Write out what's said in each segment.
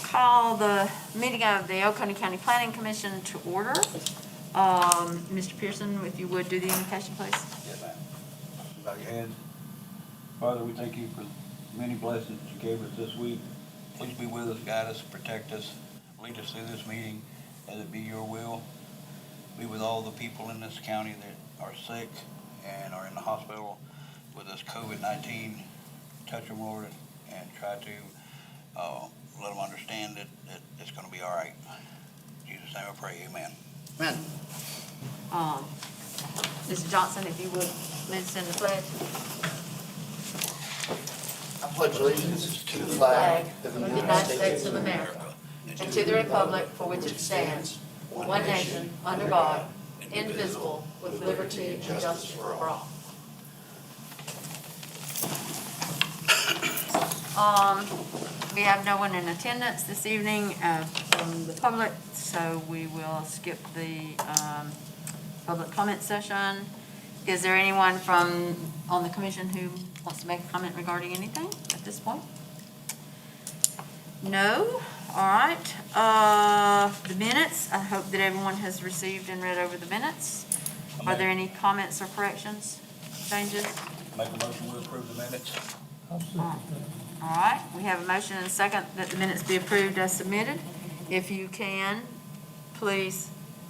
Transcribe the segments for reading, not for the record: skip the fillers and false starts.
call the meeting of the Oconee County Planning Commission to order. Mr. Pearson, if you would do the invocation, please. Yes, ma'am. Bow your head. Father, we thank you for many blessings that you gave us this week. Please be with us, guide us, protect us, lead us through this meeting as it be your will. Be with all the people in this county that are sick and are in the hospital with this COVID-19. Touch them, Lord, and try to let them understand that it's going to be all right. In Jesus' name I pray, amen. Amen. Mr. Johnson, if you would, lead us in the pledge. I pledge allegiance to the flag of the United States of America and to the republic for which it stands, one nation, under God, indivisible, with liberty and justice for all. We have no one in attendance this evening from the public, so we will skip the public comment session. Is there anyone on the commission who wants to make a comment regarding anything at this point? No? All right. The minutes, I hope that everyone has received and read over the minutes. Are there any comments or corrections, changes? Make a motion to approve the minutes. All right, we have a motion and a second that the minutes be approved as submitted. If you can, please,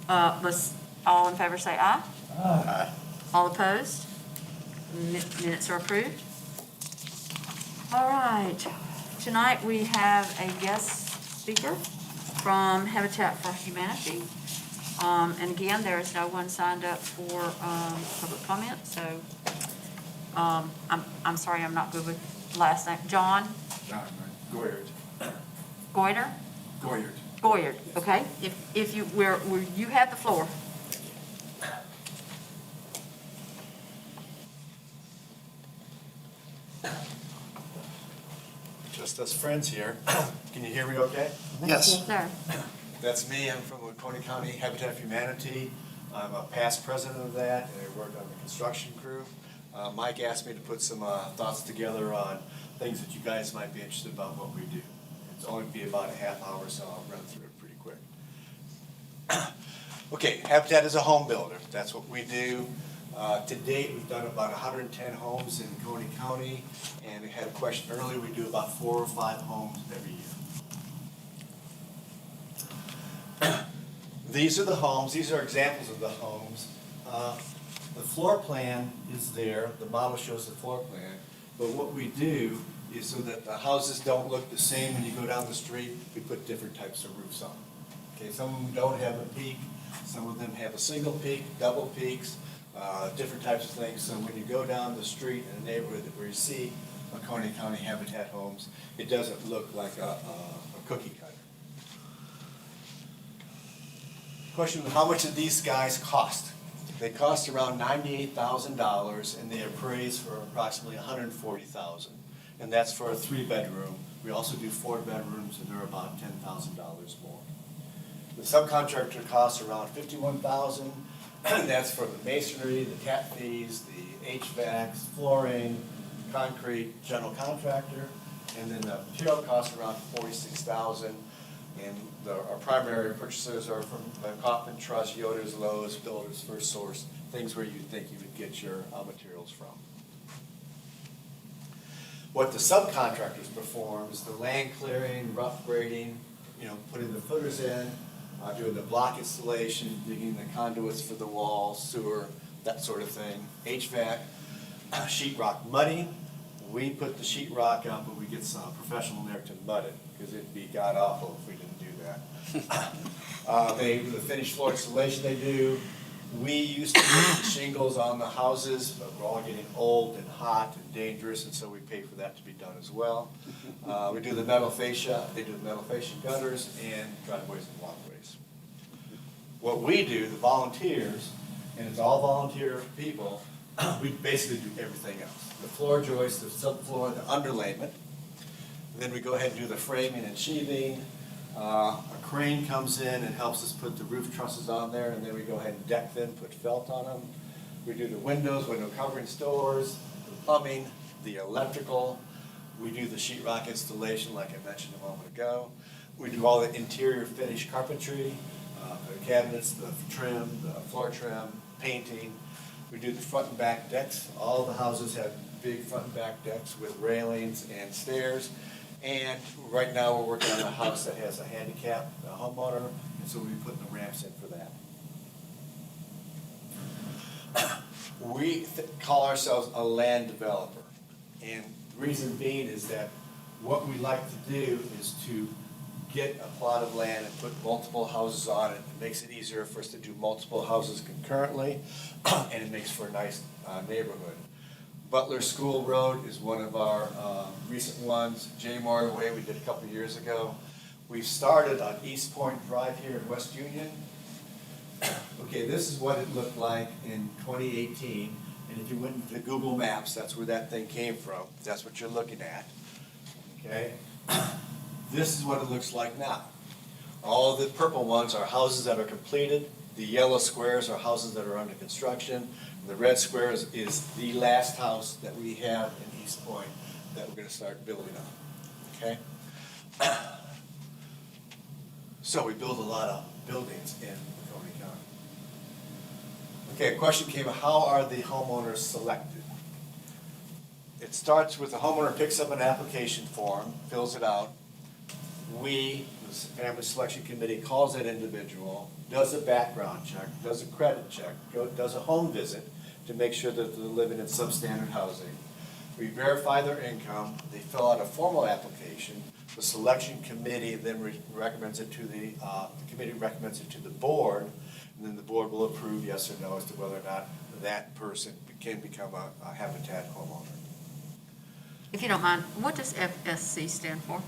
let's all in favor say aye. Aye. All opposed? Minutes are approved. All right, tonight we have a guest speaker from Habitat for Humanity. And again, there is no one signed up for public comment, so I'm sorry, I'm not good with last name. John? Goyard. Goiter? Goyard. Goyard, okay. If you, you have the floor. Just us friends here. Can you hear me okay? Yes. Sir. That's me. I'm from Oconee County Habitat for Humanity. I'm a past president of that, and I work on the construction crew. Mike asked me to put some thoughts together on things that you guys might be interested about what we do. It's only be about a half hour, so I'll run through it pretty quick. Okay, Habitat is a home builder. That's what we do. To date, we've done about 110 homes in Oconee County, and we had a question earlier, we do about 4 or 5 homes every year. These are the homes, these are examples of the homes. The floor plan is there, the model shows the floor plan, but what we do is so that the houses don't look the same when you go down the street, we put different types of roofs on. Okay, some of them don't have a peak, some of them have a single peak, double peaks, different types of things. So when you go down the street in a neighborhood where you see Oconee County Habitat homes, it doesn't look like a cookie cutter. Question, how much do these guys cost? They cost around $98,000 and they appraise for approximately $140,000. And that's for a 3-bedroom. We also do 4 bedrooms and they're about $10,000 more. The subcontractor costs around $51,000. That's for the masonry, the tap fees, the HVAC, flooring, concrete, general contractor. And then the material costs around $46,000. And our primary purchasers are from Kaufman Trust, Yoder's, Lowe's, Builders, First Source, things where you think you would get your materials from. What the subcontractors perform is the land clearing, rough grading, putting the footers in, doing the block installation, digging the conduits for the walls, sewer, that sort of thing. HVAC, sheetrock mudding. We put the sheetrock up, but we get some professional in there to mud it because it'd be god awful if we didn't do that. They do the finished floor installation they do. We used to put the shingles on the houses, but we're all getting old and hot and dangerous, and so we pay for that to be done as well. We do the metal fascia, they do the metal fascia gutters and driveways and walkways. What we do, the volunteers, and it's all volunteer people, we basically do everything else. The floor joist, the subfloor, the underlayment. Then we go ahead and do the framing and sheathing. A crane comes in and helps us put the roof trusses on there, and then we go ahead and deck them, put felt on them. We do the windows, window covering stores, the plumbing, the electrical. We do the sheetrock installation like I mentioned a moment ago. We do all the interior finish carpentry, the cabinets, the trim, the floor trim, painting. We do the front and back decks. All the houses have big front and back decks with railings and stairs. And right now, we're working on a house that has a handicap, a homeowner, and so we'll be putting the ramps in for that. We call ourselves a land developer. And the reason being is that what we like to do is to get a plot of land and put multiple houses on it. It makes it easier for us to do multiple houses concurrently, and it makes for a nice neighborhood. Butler School Road is one of our recent ones. J. Memorial Way we did a couple of years ago. We started on East Point Drive here in West Union. Okay, this is what it looked like in 2018. And if you went into Google Maps, that's where that thing came from. That's what you're looking at. Okay? This is what it looks like now. All the purple ones are houses that are completed. The yellow squares are houses that are under construction. The red squares is the last house that we have in East Point that we're going to start building on. Okay? So we build a lot of buildings in Macomb County. Okay, a question came, how are the homeowners selected? It starts with the homeowner picks up an application form, fills it out. We, the Family Selection Committee, calls that individual, does a background check, does a credit check, does a home visit to make sure that they're living in substandard housing. We verify their income, they fill out a formal application, the selection committee then recommends it to the committee recommends it to the board, and then the board will approve yes or no as to whether or not that person can become a Habitat homeowner. If you don't mind, what does FSC stand for?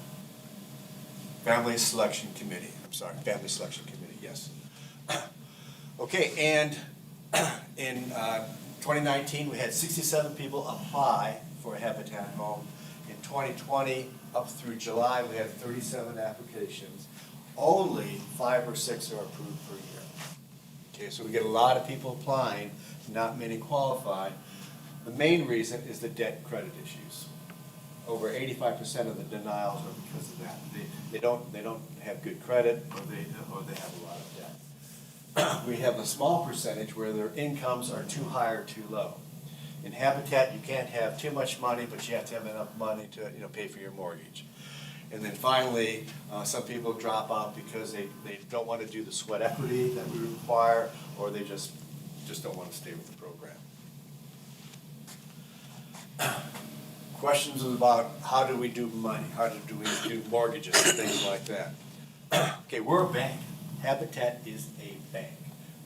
Family Selection Committee, I'm sorry, Family Selection Committee, yes. Okay, and in 2019, we had 67 people apply for a Habitat home. In 2020, up through July, we had 37 applications. Only 5 or 6 are approved per year. Okay, so we get a lot of people applying, not many qualify. The main reason is the debt credit issues. Over 85% of the denials are because of that. They don't have good credit, or they have a lot of debt. We have a small percentage where their incomes are too high or too low. In Habitat, you can't have too much money, but you have to have enough money to pay for your mortgage. And then finally, some people drop out because they don't want to do the sweat equity that we require, or they just don't want to stay with the program. Questions about how do we do money, how do we do mortgages and things like that. Okay, we're a bank. Habitat is a bank.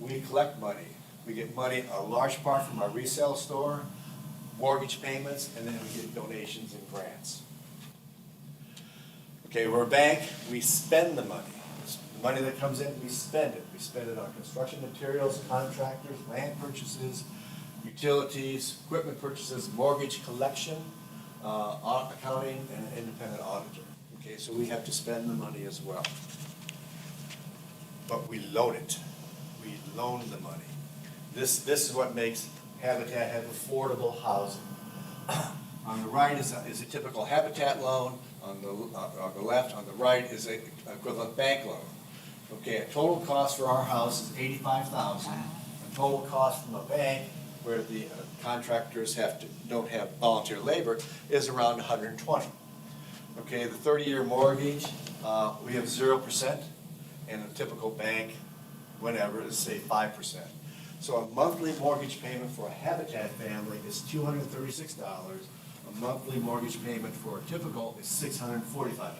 We collect money. We get money, a large part from our resale store, mortgage payments, and then we get donations and grants. Okay, we're a bank. We spend the money. The money that comes in, we spend it. We spend it on construction materials, contractors, land purchases, utilities, equipment purchases, mortgage collection, accounting, and an independent auditor. Okay, so we have to spend the money as well. But we loan it. We loan the money. This is what makes Habitat have affordable housing. On the right is a typical Habitat loan. On the left, on the right is an equivalent bank loan. Okay, a total cost for our house is $85,000. A total cost from a bank, where the contractors don't have volunteer labor, is around $120,000. Okay, the 30-year mortgage, we have 0%, and a typical bank, whenever, is say 5%. So a monthly mortgage payment for a Habitat family is $236. A monthly mortgage payment for a typical is $645.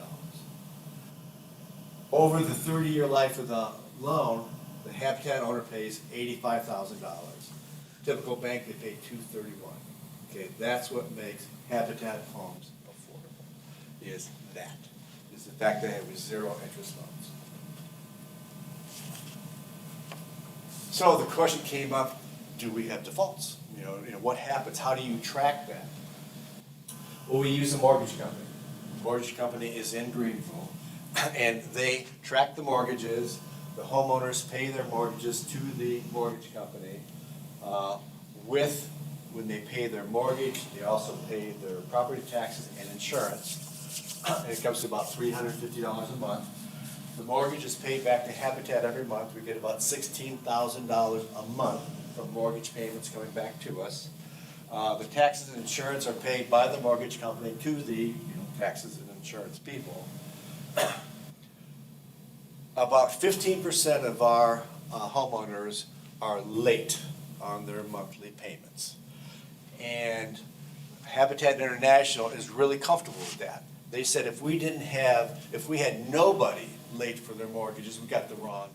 Over the 30-year life of the loan, the Habitat owner pays $85,000. Typical bank, they pay $231. Okay, that's what makes Habitat homes affordable, is the fact they have 0 interest loans. So the question came up, do we have defaults? What happens? How do you track that? Well, we use a mortgage company. The mortgage company is in Greenville, and they track the mortgages. The homeowners pay their mortgages to the mortgage company. When they pay their mortgage, they also pay their property taxes and insurance. And it comes to about $350 a month. The mortgage is paid back to Habitat every month. We get about $16,000 a month from mortgage payments coming back to us. The taxes and insurance are paid by the mortgage company to the taxes and insurance people. About 15% of our homeowners are late on their monthly payments. And Habitat International is really comfortable with that. They said if we had nobody late for their mortgages, we got the wrong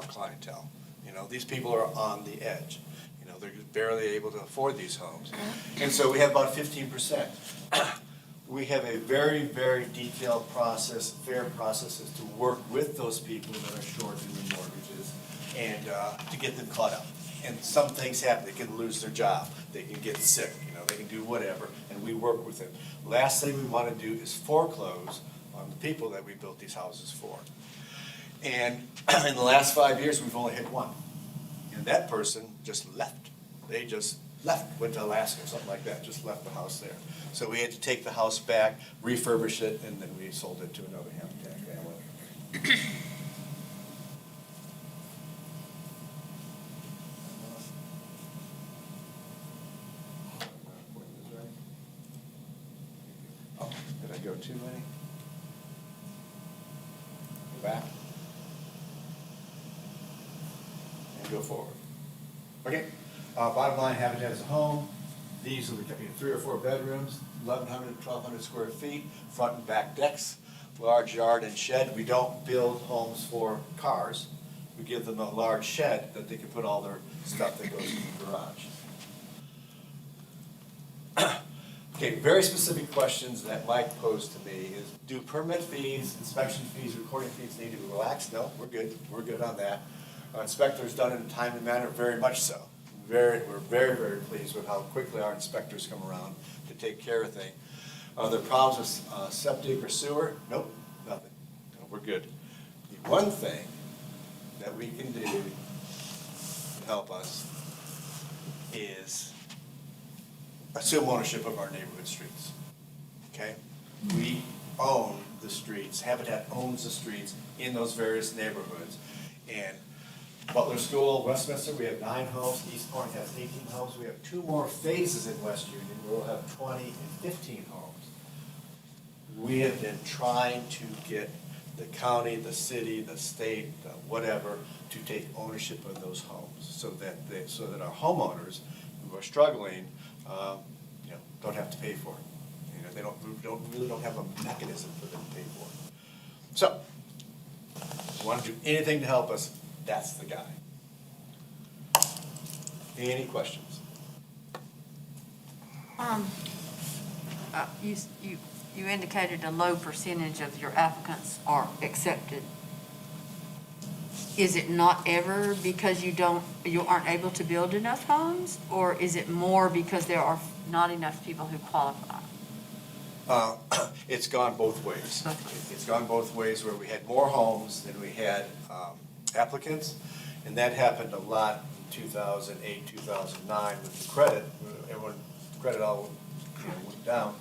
clientele. These people are on the edge. They're barely able to afford these homes. And so we have about 15%. We have a very, very detailed process, fair processes to work with those people that are short in their mortgages and to get them caught up. And some things happen. They can lose their job. They can get sick. They can do whatever, and we work with them. Last thing we want to do is foreclose on the people that we built these houses for. And in the last 5 years, we've only had one. And that person just left. They just left, went to Alaska or something like that, just left the house there. So we had to take the house back, refurbish it, and then we sold it to another Habitat family. Oh, did I go too many? Go back. And go forward. Okay. Bottom line, Habitat is a home. These are the 3 or 4 bedrooms, 1,100 to 1,200 square feet, front and back decks, large yard and shed. We don't build homes for cars. We give them a large shed that they can put all their stuff that goes in the garage. Okay, very specific questions that Mike posed to me is, do permit fees, inspection fees, recording fees need to be relaxed? No, we're good. We're good on that. Our inspector's done in a timely manner, very much so. We're very, very pleased with how quickly our inspectors come around to take care of things. Are there problems with septic or sewer? Nope, nothing. No, we're good. The one thing that we can do to help us is assume ownership of our neighborhood streets. Okay? We own the streets. Habitat owns the streets in those various neighborhoods. And Butler School, Westminster, we have 9 homes. East Point has 18 homes. We have 2 more phases in West Union where we'll have 20 and 15 homes. We have been trying to get the county, the city, the state, whatever, to take ownership of those homes so that our homeowners who are struggling, don't have to pay for it. They really don't have a mechanism for them to pay for it. So, if you want to do anything to help us, that's the guy. Any questions? You indicated a low percentage of your applicants are accepted. Is it not ever because you aren't able to build enough homes, or is it more because there are not enough people who qualify? It's gone both ways. It's gone both ways where we had more homes than we had applicants, and that happened a lot in 2008, 2009 with the credit. Credit all went down,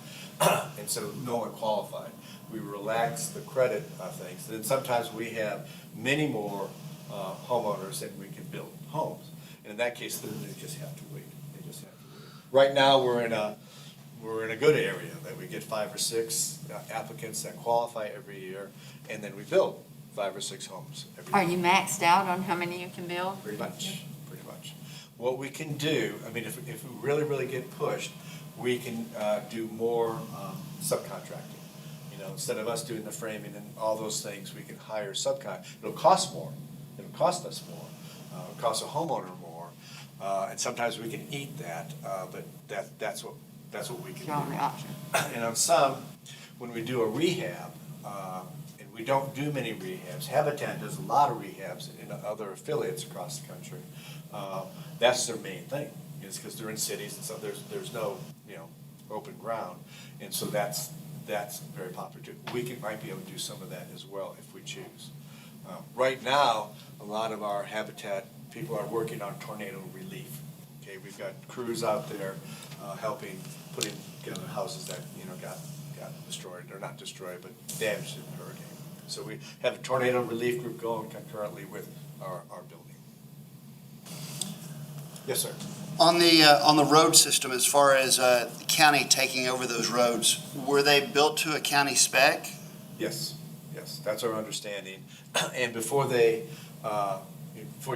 and so no one qualified. We relaxed the credit things. And then sometimes we have many more homeowners than we can build homes. And in that case, then they just have to wait. They just have to wait. Right now, we're in a good area that we get 5 or 6 applicants that qualify every year, and then we build 5 or 6 homes every year. Are you maxed out on how many you can build? Pretty much. What we can do, if we really, really get pushed, we can do more subcontracting. Instead of us doing the framing and all those things, we can hire subcontractors. It'll cost more. It'll cost us more. It'll cost a homeowner more. And sometimes we can eat that, but that's what we can Your only do. option. And on some, when we do a rehab, and we don't do many rehabs, Habitat does a lot of rehabs in other affiliates across the country. That's their main thing, is because they're in cities and so there's no open ground, and so that's very popular too. We might be able to do some of that as well if we choose. Right now, a lot of our Habitat people are working on tornado relief. Okay, we've got crews out there helping putting together houses that got destroyed, or not destroyed, but damaged in the hurricane. So we have a tornado relief group going concurrently with our building. Yes, sir. On the road system, as far as the county taking over those roads, were they built to a county spec? Yes, that's our understanding. And before you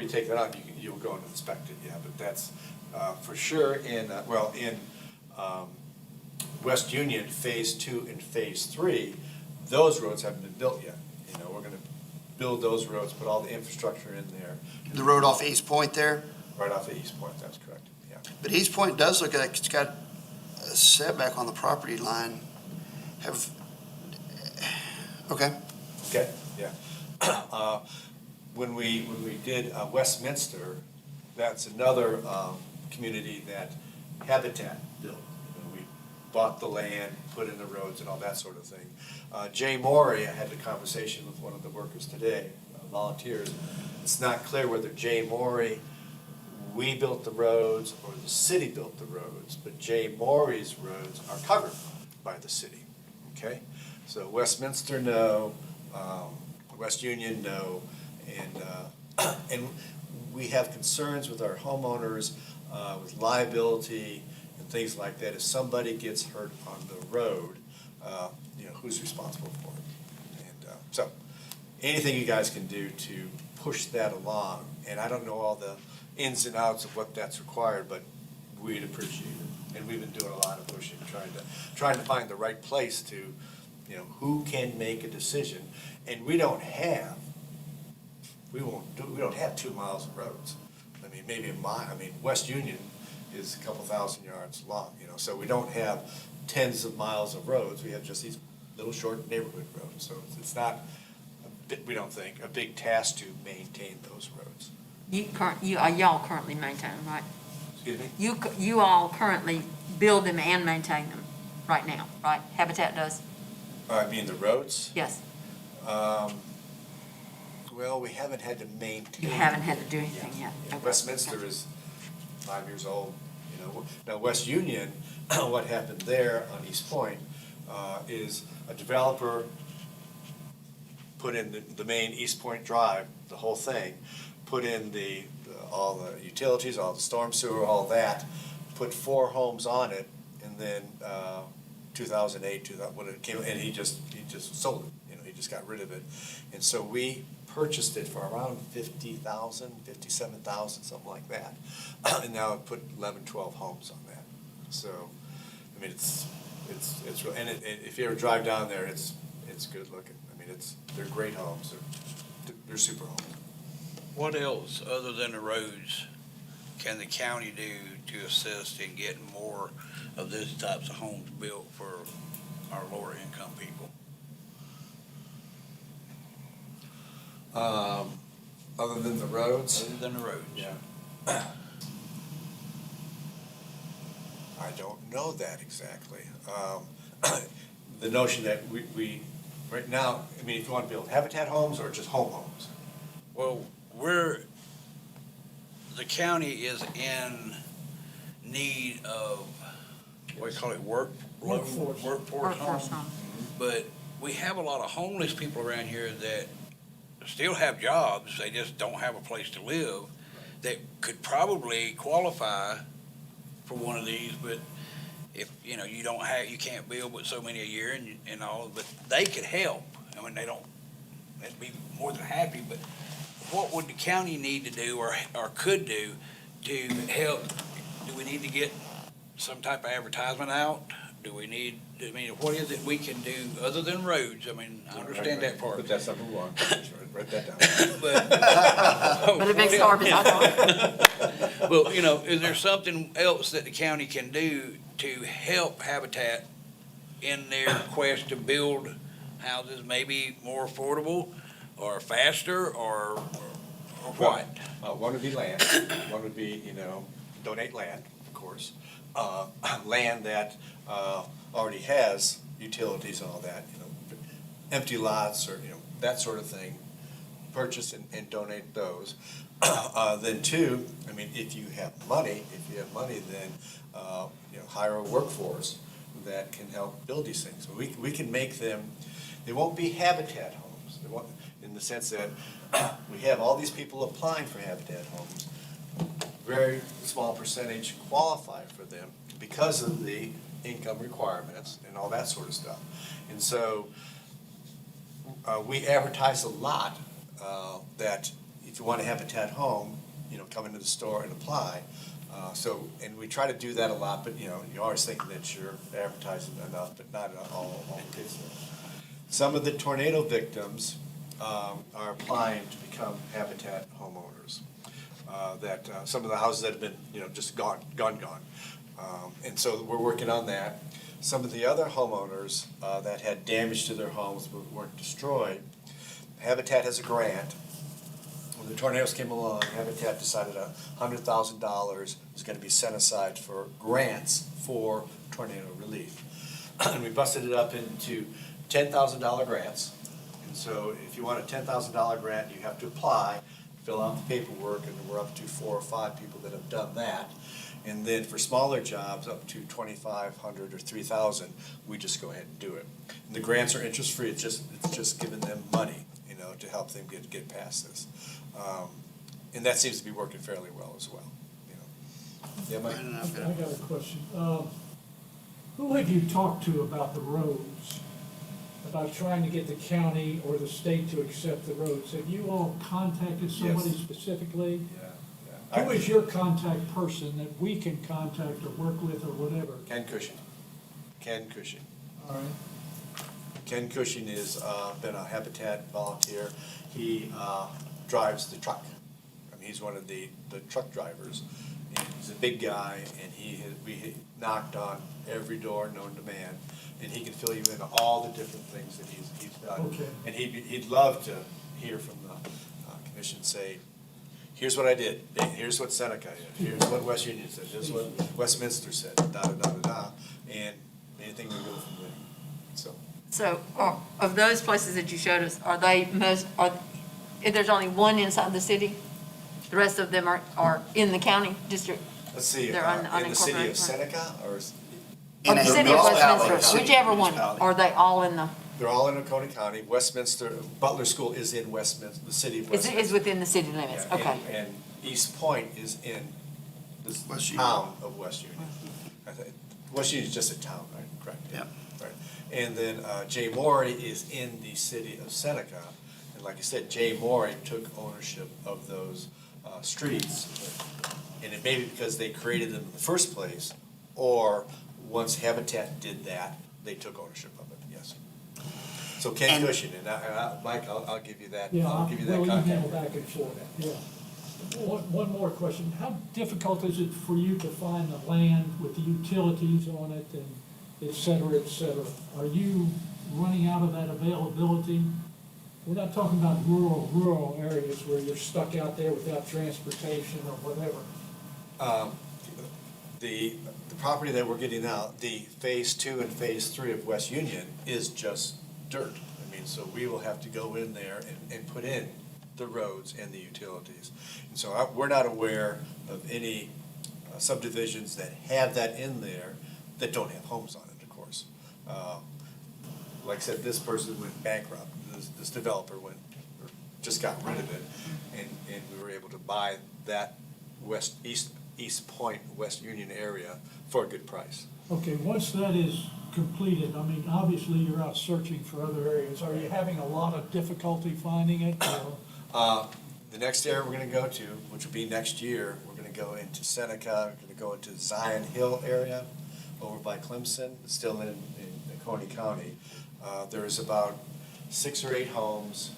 take that out, you'll go and inspect it, yeah, but that's for sure in West Union, Phase 2 and Phase 3, those roads haven't been built yet. You know, we're gonna build those roads, put all the infrastructure in there. The road off East Point there? Right off of East Point, that's correct, yeah. But East Point does look like it's got a setback on the property line. Okay. Okay, yeah. When we did Westminster, that's another community that Habitat built. You know, we bought the land, put in the roads and all that sort of thing. Jay Morey, I had a conversation with one of the workers today, volunteers. It's not clear whether Jay Morey, we built the roads or the city built the roads, but Jay Morey's roads are covered by the city, okay? So Westminster, no, West Union, no, and we have concerns with our homeowners, with liability and things like that. If somebody gets hurt on the road, you know, who's responsible for it? And so, anything you guys can do to push that along, and I don't know all the ins and outs of what that's required, but we'd appreciate it. And we've been doing a lot of pushing, trying to find the right place to, you know, who can make a decision. And we don't have 2 miles of roads. I mean, maybe a mile. I mean, West Union is a couple thousand yards long, you know, so we don't have tens of miles of roads. We have just these little short neighborhood roads. So it's not, we don't think, a big task to maintain those roads. Y'all currently maintain them, right? Excuse me? You all currently build them and maintain them right now, right? Habitat does? I mean, the roads? Yes. Well, we haven't had to maintain. You haven't had to do anything yet? Yeah. Okay. Westminster is 5 years old, you know. Now, West Union, what happened there on East Point is a developer put in the main East Point Drive, the whole thing, put in all the utilities, all the storm sewer, all that, put 4 homes on it, and then 2008, when it came, and he just sold it, you know, he just got rid of it. And so we purchased it for around $50,000, $57,000, something like that. And now it put 11, 12 homes on that. So, I mean, it's real, and if you ever drive down there, it's good looking. I mean, they're great homes. They're super homes. What else, other than the roads, can the county do to assist in getting more of these types of homes built for our lower income people? Other than the roads? Other than the roads? Yeah. I don't know that exactly. The notion that we right now, I mean, if you want to build habitat homes or just home homes? Well, the county is in need of, what do you call it, workforce homes. But we have a lot of homeless people around here that still have jobs, they just don't have a place to live, that could probably qualify for one of these, but if, you know, you can't build but so many a year and all, but they could help. I mean, they'd be more than happy, but what would the county need to do or could do to help? Do we need to get some type of advertisement out? What is it we can do other than roads? I mean, I understand that part. But that's number one. Write that down. But a big star beside that. Well, you know, is there something else that the county can do to help Habitat in their quest to build houses maybe more affordable or faster or what? One would be land. One would be, you know, donate land, of course. Land that already has utilities and all that, you know, empty lots or, you know, that sort of thing. Purchase and donate those. Then 2, I mean, if you have money, then, you know, hire a workforce that can help build these things. We can make them, they won't be habitat homes. in the sense that we have all these people applying for Habitat homes. Very small percentage qualify for them because of the income requirements and all that sort of stuff. And so we advertise a lot that if you want a Habitat home, come into the store and apply. And we try to do that a lot, but you're always thinking that you're advertising enough, but not all cases. Some of the tornado victims are applying to become Habitat homeowners. Some of the houses that have been, just gone. And so we're working on that. Some of the other homeowners that had damage to their homes but weren't destroyed, Habitat has a grant. When the tornadoes came along, Habitat decided $100,000 was going to be set aside for grants for tornado relief. And we busted it up into $10,000 grants. And so if you want a $10,000 grant, you have to apply, fill out the paperwork, and we're up to 4 or 5 people that have done that. And then for smaller jobs, up to $2,500 or $3,000, we just go ahead and do it. And the grants are interest-free. It's just giving them money, to help them get past this. And that seems to be working fairly well as well. Yeah, Mike? I got a question. Who have you talked to about the roads? About trying to get the county or the state to accept the roads? Have you all contacted somebody Yes. specifically? Yeah. Who is your contact person that we can contact or work with or whatever? Ken Cushing. All right. Ken Cushing has been a Habitat volunteer. He drives the truck. He's one of the truck drivers. And he's a big guy, and we knocked on every door known to man, and he can fill you in on all the different things that he's done. Okay. And he'd love to hear from the commission say, here's what I did, here's what Seneca did, here's what West Union said, here's what Westminster said, and anything we go from there. So of those places that you showed us, if there's only one inside the city, the rest of them are in the county district? Let's see, They're in the city unincorporated, of Seneca, or Or the city of Westminster, whichever one, are they all in the, they're all in Oconee County. Westminster, Butler School is in Westminster, the city of Westminster. is within the city limits, Yeah, okay. And East Point is in the West Union. town of West Union. West Union is just a town, right? Correct. Yeah. Right. And then Jay Morey is in the city of Seneca. And like I said, Jay Morey took ownership of those streets. And it may be because they created them in the first place, or once Habitat did that, they took ownership of it, yes. So Ken And- Cushing, and Mike, I'll give you that, Yeah, I'll give you that we'll contact. email back and forth, yeah. One more question. How difficult is it for you to find the land with the utilities on it and et cetera, et cetera? Are you running out of that availability? We're not talking about rural areas where you're stuck out there without transportation or whatever. The property that we're getting now, the phase 2 and phase 3 of West Union is just dirt. I mean, so we will have to go in there and put in the roads and the utilities. And so we're not aware of any subdivisions that have that in there that don't have homes on it, of course. Like I said, this person went bankrupt, this developer just got rid of it, and we were able to buy that East Point, West Union area for a good price. Okay, once that is completed, I mean, obviously you're out searching for other areas. Are you having a lot of difficulty finding it? Or? The next area we're gonna go to, which will be next year, we're gonna go into Seneca, we're gonna go into Zion Hill area over by Clemson, it's still in Coney County. There's about 6 or 8 homes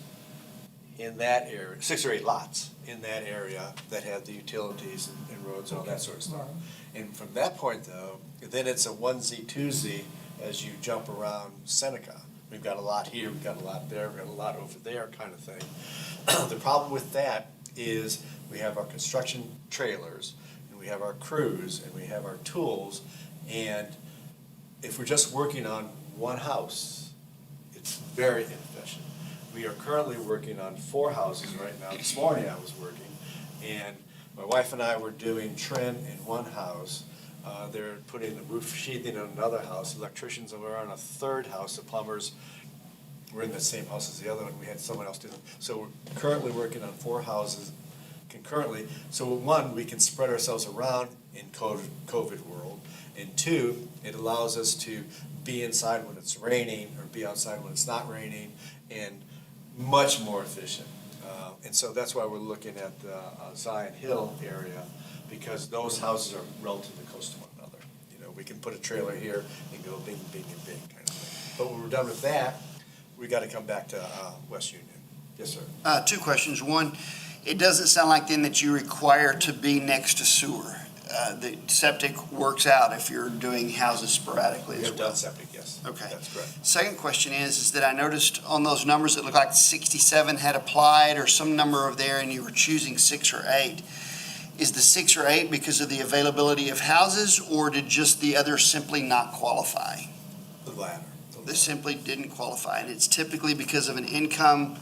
in that area, 6 or 8 lots in that area that have the utilities and roads and all that sort of stuff. Right. And from that point though, then it's a onesie, twosie as you jump around Seneca. We've got a lot here, we've got a lot there, we've got a lot over there kind of thing. The problem with that is we have our construction trailers, and we have our crews, and we have our tools, and if we're just working on one house, it's very inefficient. We are currently working on 4 houses right now. This morning I was working, and my wife and I were doing trim in one house. They're putting the roof sheathing on another house. Electricians are on a third house, the plumbers. we're in the same house as the other one, we had someone else do them. So we're currently working on 4 houses concurrently. So one, we can spread ourselves around in COVID world. And 2, it allows us to be inside when it's raining or be outside when it's not raining, and much more efficient. And so that's why we're looking at the Zion Hill area, because those houses are relatively close to one another. You know, we can put a trailer here and go bing, bing, and bing kind of thing. But when we're done with that, we got to come back to West Union. Yes, sir. 2 questions. One, it doesn't sound like then that you require to be next to sewer. The septic works out if you're doing houses sporadically We as have well. done septic, yes. Okay. That's correct. Second question is that I noticed on those numbers, it looked like 67 had applied or some number of there, and you were choosing 6 or 8. Is the 6 or 8 because of the availability of houses, or did just the others simply not qualify? The latter. They simply didn't qualify, and it's typically because of an income,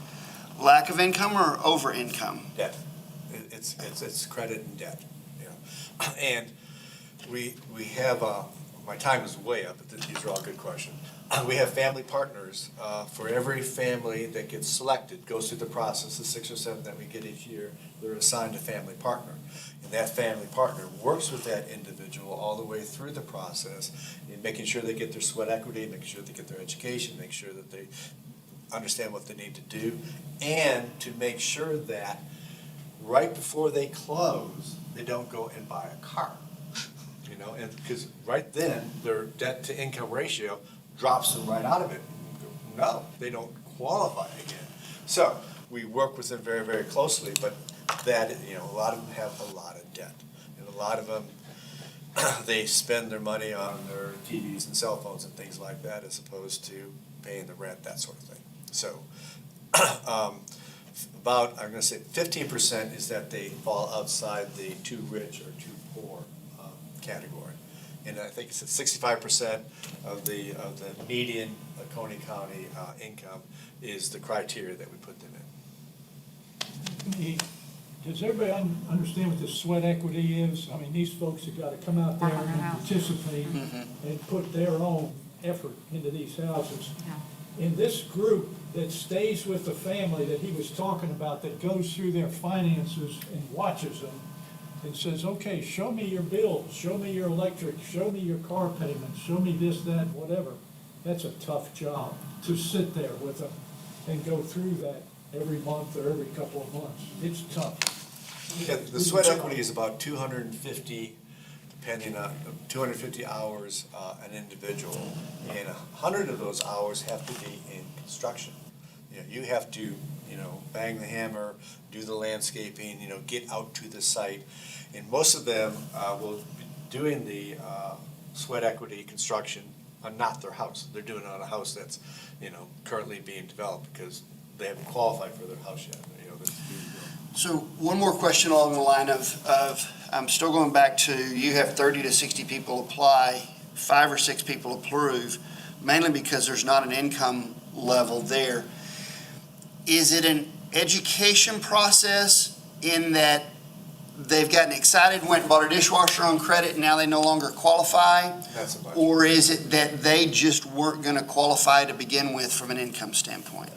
lack of income, or over income? Debt. It's credit and debt, you know. And we have, my time is way up, but these are all good questions. We have family partners. For every family that gets selected, goes through the process, the 6 or 7 that we get each year, they're assigned a family partner. And that family partner works with that individual all the way through the process, in making sure they get their sweat equity, making sure they get their education, make sure that they understand what they need to do, and to make sure that right before they close, they don't go and buy a car. You know, and because right then, their debt to income ratio drops them right out of it. No, they don't qualify again. So we work with them very, very closely, but that, you know, a lot of them have a lot of debt. And a lot of them, they spend their money on their TVs and cell phones and things like that, as opposed to paying the rent, that sort of thing. So about, I'm gonna say 15% is that they fall outside the too rich or too poor category. And I think it's at 65% of the median Coney County income is the criteria that we put them in. Does everybody understand what the sweat equity is? I mean, these folks have got to come out there Work on their and house. participate and put their own effort into these houses. Yeah. In this group that stays with the family that he was talking about, that goes through their finances and watches them and says, okay, show me your bills, show me your electric, show me your car payments, show me this, that, whatever. That's a tough job, to sit there with them and go through that every month or every couple of months. It's tough. Yeah, the sweat equity is about 250, depending on 250 hours an individual, and 100 of those hours have to be in construction. You know, you have to, you know, bang the hammer, do the landscaping, you know, get out to the site, and most of them will be doing the sweat equity construction on not their house. They're doing it on a house that's, you know, currently being developed because they haven't qualified for their house yet. You know, that's being built. So one more question along the line of I'm still going back to, you have 30 to 60 people apply, 5 or 6 people approve, mainly because there's not an income level there. Is it an education process in that they've gotten excited, went and bought a dishwasher on credit, and now they no longer qualify? That's a bunch. Or is it that they just weren't going to qualify to begin with from an income standpoint?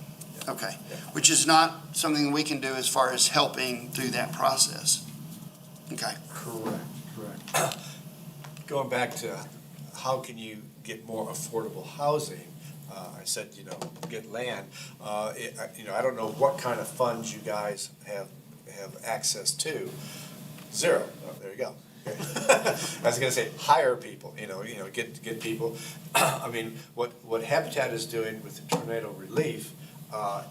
Okay, which is not something we can do as far as helping through that process. Okay. Correct. Going back to how can you get more affordable housing, I said, you know, get land. You know, I don't know what kind of funds you guys have access to. 0. Oh, there you go. Okay. I was going to say hire people. You know, get people. I mean, what Habitat is doing with the tornado relief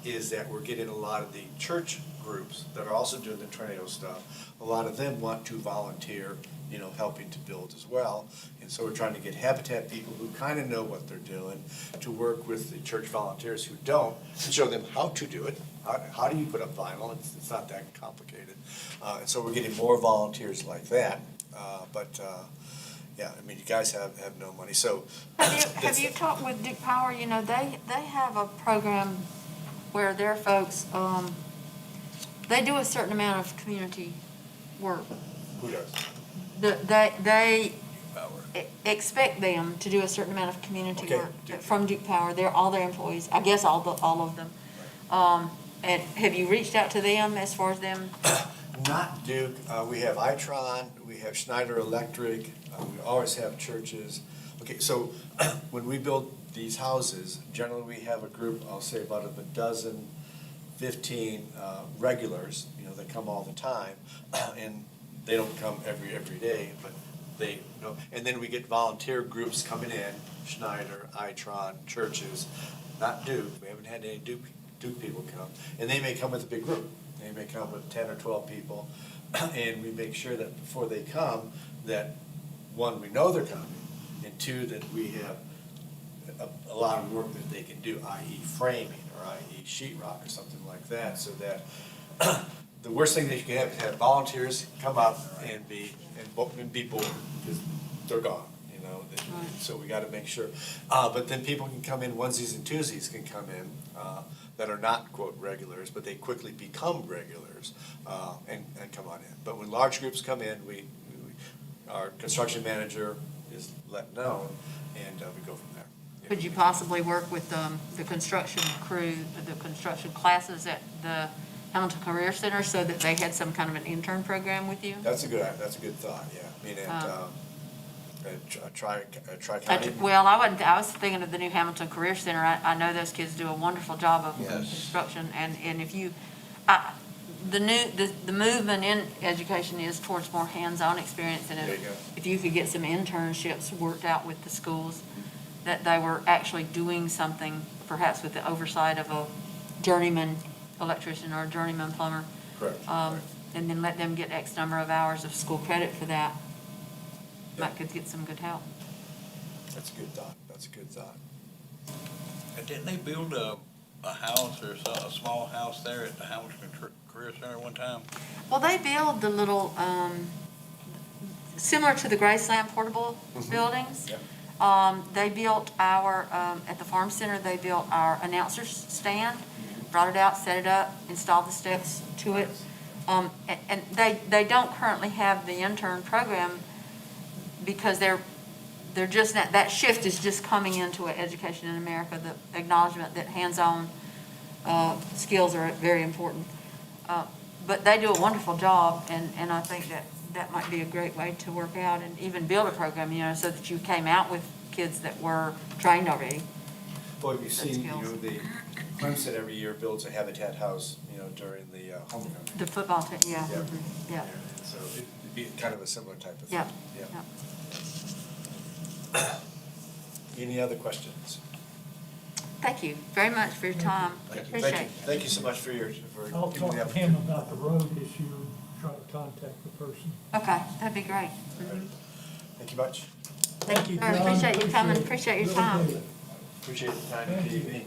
is that we're getting a lot of the church groups that are also doing the tornado stuff. A lot of them want to volunteer, you know, helping to build as well. And so we're trying to get Habitat people who kind of know what they're doing to work with the church volunteers who don't, and show them how to do it. How do you put up vinyl? It's not that complicated. And so we're getting more volunteers like that. Yeah, I mean, you guys have no money, so. Have you talked with Duke Power? You know, they have a program where their folks, they do a certain amount of community work. Who does? They Power. expect them to do a certain amount of community Okay, work Duke from Duke Power. They're all their employees, I guess all of them. And have you reached out to them as far as them? Not Duke, we have Itron, we have Schneider Electric, we always have churches. Okay, so when we build these houses, generally we have a group, I'll say about a dozen, 15 regulars, you know, that come all the time. And they don't come every day, but they, you know, and then we get volunteer groups coming in, Schneider, Itron, churches, not Duke, we haven't had any Duke people come. And they may come with a big group, they may come with 10 or 12 people, and we make sure that before they come, that one, we know they're coming, and two, that we have a lot of work that they can do, i.e. framing, or i.e. sheetrock or something like that, so that the worst thing that you can have is have volunteers come up and be bored, because they're gone, you know, so we gotta make sure. But then people can come in, onesies and twosies can come in, that are not, quote, regulars, but they quickly become regulars, and come on in. But when large groups come in, our construction manager is let known, and we go from there. Could you possibly work with the construction crew, the construction classes at the Hamilton Career Center so that they had some kind of an intern program with you? That's a good thought, yeah. I mean, try county. Well, I was thinking of the new Hamilton Career Center. I know those kids do a wonderful job of Yes. construction, and if you, the movement in education is towards more hands-on experience, and There you go. if you could get some internships worked out with the schools, that they were actually doing something, perhaps with the oversight of a journeyman electrician or a journeyman plumber, Correct. and then let them get X number of hours of school credit for that, Yeah. might could get some good help. That's a good thought. And didn't they build a house or a small house there at the Hamilton Career Center one time? Well, they build the little, similar to the Graceland portable buildings. Yeah. They built our, at the farm center, they built our announcer's stand, brought it out, set it up, installed the steps to it. And they don't currently have the intern program because they're just, that shift is just coming into education in America, the acknowledgement that hands-on skills are very important. But they do a wonderful job, and I think that might be a great way to work out and even build a program, you know, so that you came out with kids that were trained already. Well, you see, you skills. know, the Clemson every year builds a Habitat house, you know, during the homecoming. The football team, yeah, Yeah. yeah, So it'd be kind of a similar type of thing. yeah, Yeah. yeah. Any other questions? Thank you very much for your time. Appreciate it. Thank you so much for I'll giving me talk the to him opportunity. about the road issue, try to contact the person. Okay, that'd be great. Thank you much. Thank you, I John. appreciate you coming, appreciate your Really time. do. Appreciate the time you Thank gave you. me.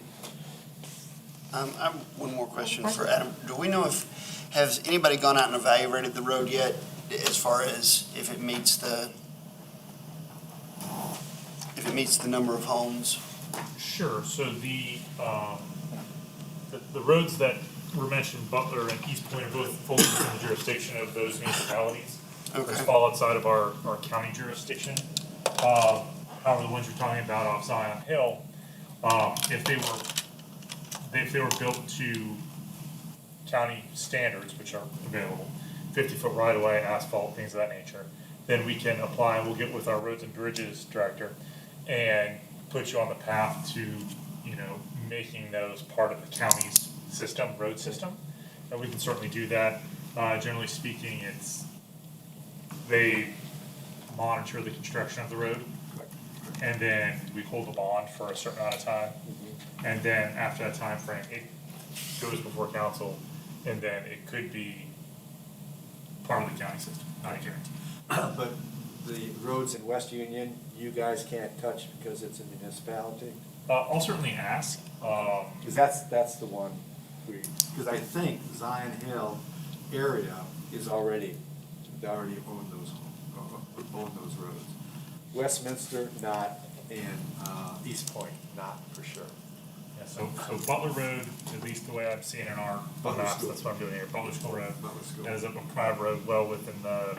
I have one more question for Adam. Do we know has anybody gone out and evaluated the road yet as far as if it meets the number of homes? Sure, so the roads that were mentioned, Butler and East Point, are both fully within the jurisdiction of those municipalities. Okay. Those fall outside of our county jurisdiction. However, the ones you're talking about off Zion Hill, if they were built to county standards, which are available, 50-foot right-of-way, asphalt, things of that nature, then we can apply, and we'll get with our roads and bridges director and put you on the path to, you know, making those part of the county's system, road system. And we can certainly do that. Generally speaking, they monitor the construction of the road, and then we hold the bond for a certain amount of time. And then after that time frame, it goes before council, and then it could be part of the county system, not a guarantee. But the roads in West Union, you guys can't touch because it's a municipality? I'll certainly ask. Because that's the one because I think Zion Hill area is they already own those roads. Westminster, not, and East Point, not for sure. Yeah, so Butler Road, at least the way I'm seeing in our Butler maps, School. that's what I'm doing here, Butler School Road. Butler School. That is up on private road, well within the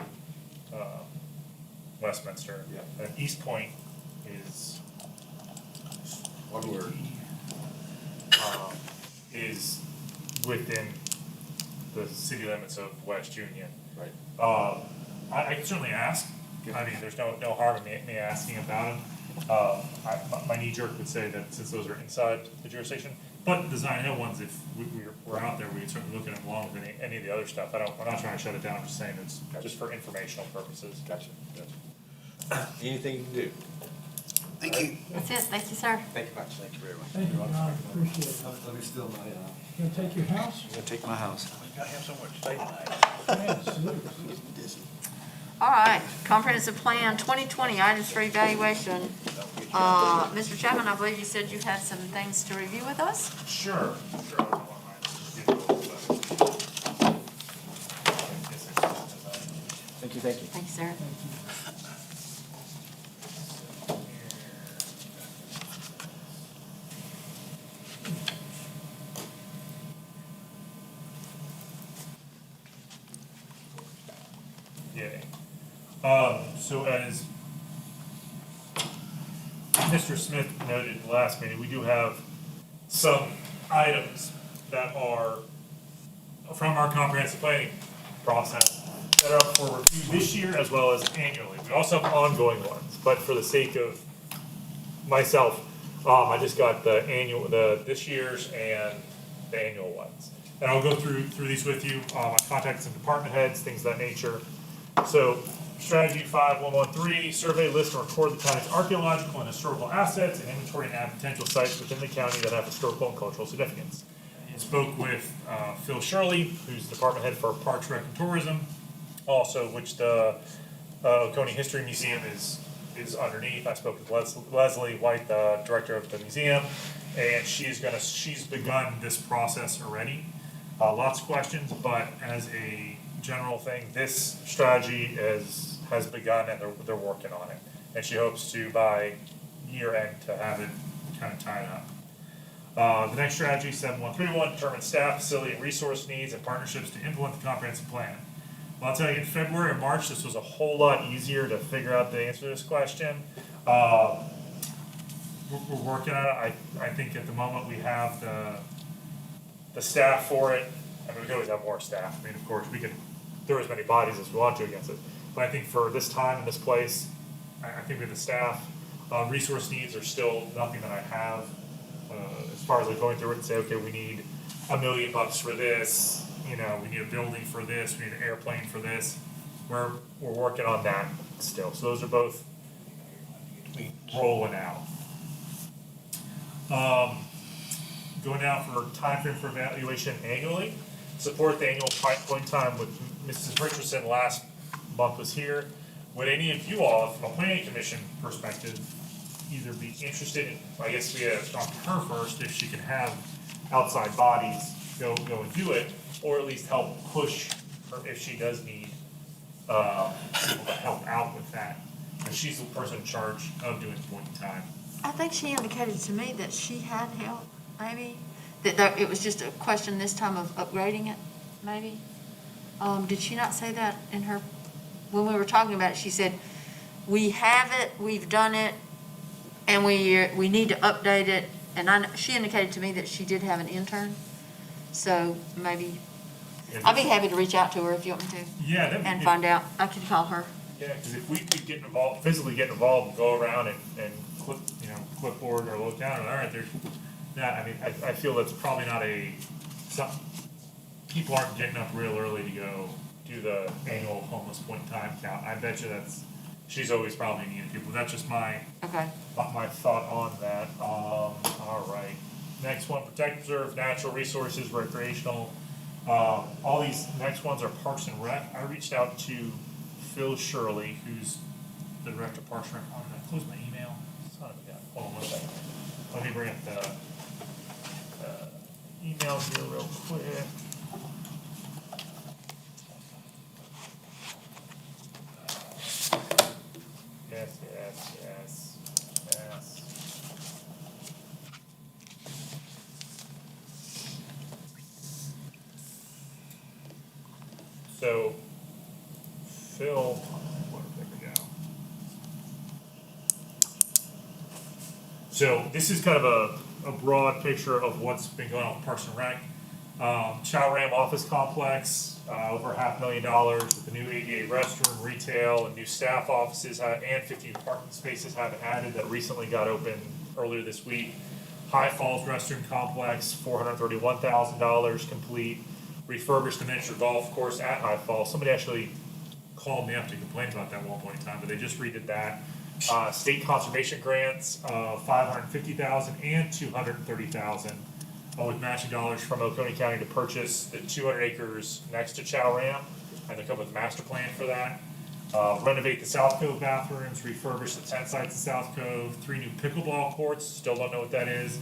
Westminster. Yeah. And East Point is, One word. is within the city limits of West Union. Right. I can certainly ask. I mean, there's no harm in me asking about them. My knee jerk would say that since those are inside the jurisdiction, but the Design Hill ones, if we're out there, we can certainly look at them along with any of the other stuff. We're not trying to shut it down, I'm just saying it's just for informational purposes. Gotcha. Anything you can do. Thank you. That's it, thank you, sir. Thank you much. Thank you very much. Thank you, John, appreciate it. Let me steal my, You gonna take your house? I'm gonna take my house. We gotta have so much state tonight. Yeah, absolutely. All right, comprehensive plan 2020, items for evaluation. Mr. Chapman, I believe you said you had some things to review with us? Sure. I don't mind. Just get a little bit. Thank you. Thank you, sir. Thank you. Yay. So as Mr. Smith noted in the last meeting, we do have some items that are from our comprehensive planning process that are up for review this year as well as annually. We also have ongoing ones, but for the sake of myself, I just got this year's and the annual ones. And I'll go through these with you. I contacted some department heads, things of that nature. So, strategy 5113, survey, list, and record the county's archaeological and historical assets and inventory and add potential sites within the county that have historical and cultural significance. I spoke with Phil Shirley, who's the department head for Parks, Rec, and Tourism, also which the Oconee History Museum is underneath. I spoke with Leslie White, the director of the museum, and she's begun this process already. Lots of questions, but as a general thing, this strategy has begun and they're working on it. And she hopes to, by year end, to have it kind of tied up. The next strategy, 7131, determine staff, facility, and resource needs and partnerships to implement the comprehensive plan. Well, I'll tell you, in February or March, this was a whole lot easier to figure out the answer to this question. We're working on it. I think at the moment we have the staff for it. I mean, we could always have more staff. I mean, of course, we could throw as many bodies as we want to against it. But I think for this time and this place, I think with the staff, resource needs are still nothing that I have. As far as like going through it and say, okay, we need $1 million for this, we need a building for this, we need an airplane for this. We're working on that still. So those are both rolling out. Going down for time frame for evaluation annually. Support the annual point time with Mrs. Richardson last month was here. Would any of you all, from a planning commission perspective, either be interested in, I guess we have to talk to her first, if she can have outside bodies go and do it, or at least help push her if she does need people to help out with that. And she's the person in charge of doing the point in time. I think she indicated to me that she had help, maybe, that it was just a question this time of upgrading it, maybe. Did she not say that in her, when we were talking about it, she said, we have it, we've done it, and we need to update it, and she indicated to me that she did have an intern, so maybe, I'd be happy to reach out to her if you want me to. Yeah, that'd be And good. find out, I could call her. Yeah, because if we could get involved, physically get involved, and go around and clipboard or look down, and all right, there's that. I mean, I feel that's probably not people aren't getting up real early to go do the annual homeless point in time count. I bet you she's always probably needing people. That's just my thought on that. All right. Next one, protect, preserve natural resources, recreational. All these next ones are Parks and Rec. I reached out to Phil Shirley, who's the director of Parks and Rec. Oh, did I close my email? Son of a gun. Hold on one second. Let me bring up the email here real quick. Yes. So, Phil, there we go. So this is kind of a broad picture of what's been going on with Parks and Rec. Chow Ram office complex, over $500,000 with the new ADA restroom, retail, and new staff offices, and 15 parking spaces have been added that recently got open earlier this week. High Falls restroom complex, $431,000 complete. Refurbished the miniature golf course at High Falls. Somebody actually called me up to complain about that at one point in time, but they just redid that. State conservation grants of $550,000 and $230,000 with matching dollars from Oconee County to purchase the 200 acres next to Chow Ram, and they come with a master plan for that. Renovate the South Cove bathrooms, refurbish the tent sites in South Cove, 3 new pickleball courts, still don't know what that is.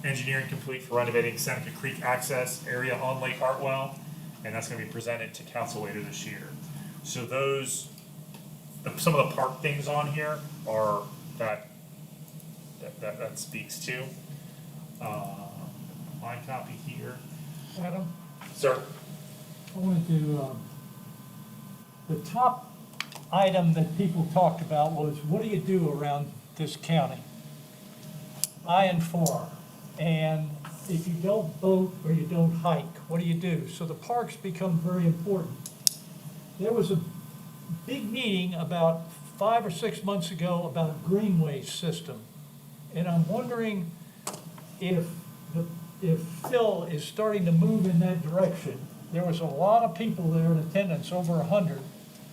Engineering complete for renovating Seneca Creek access area on Lake Hartwell, and that's gonna be presented to council later this year. So those, some of the park things on here are that speaks to. My copy here. Adam, Sir? I wanted to, the top item that people talked about was, what do you do around this county? I and far. And if you don't boat or you don't hike, what do? So the parks become very important. There was a big meeting about 5 or 6 months ago about a greenway system. And I'm wondering if Phil is starting to move in that direction. There was a lot of people there in attendance, over 100,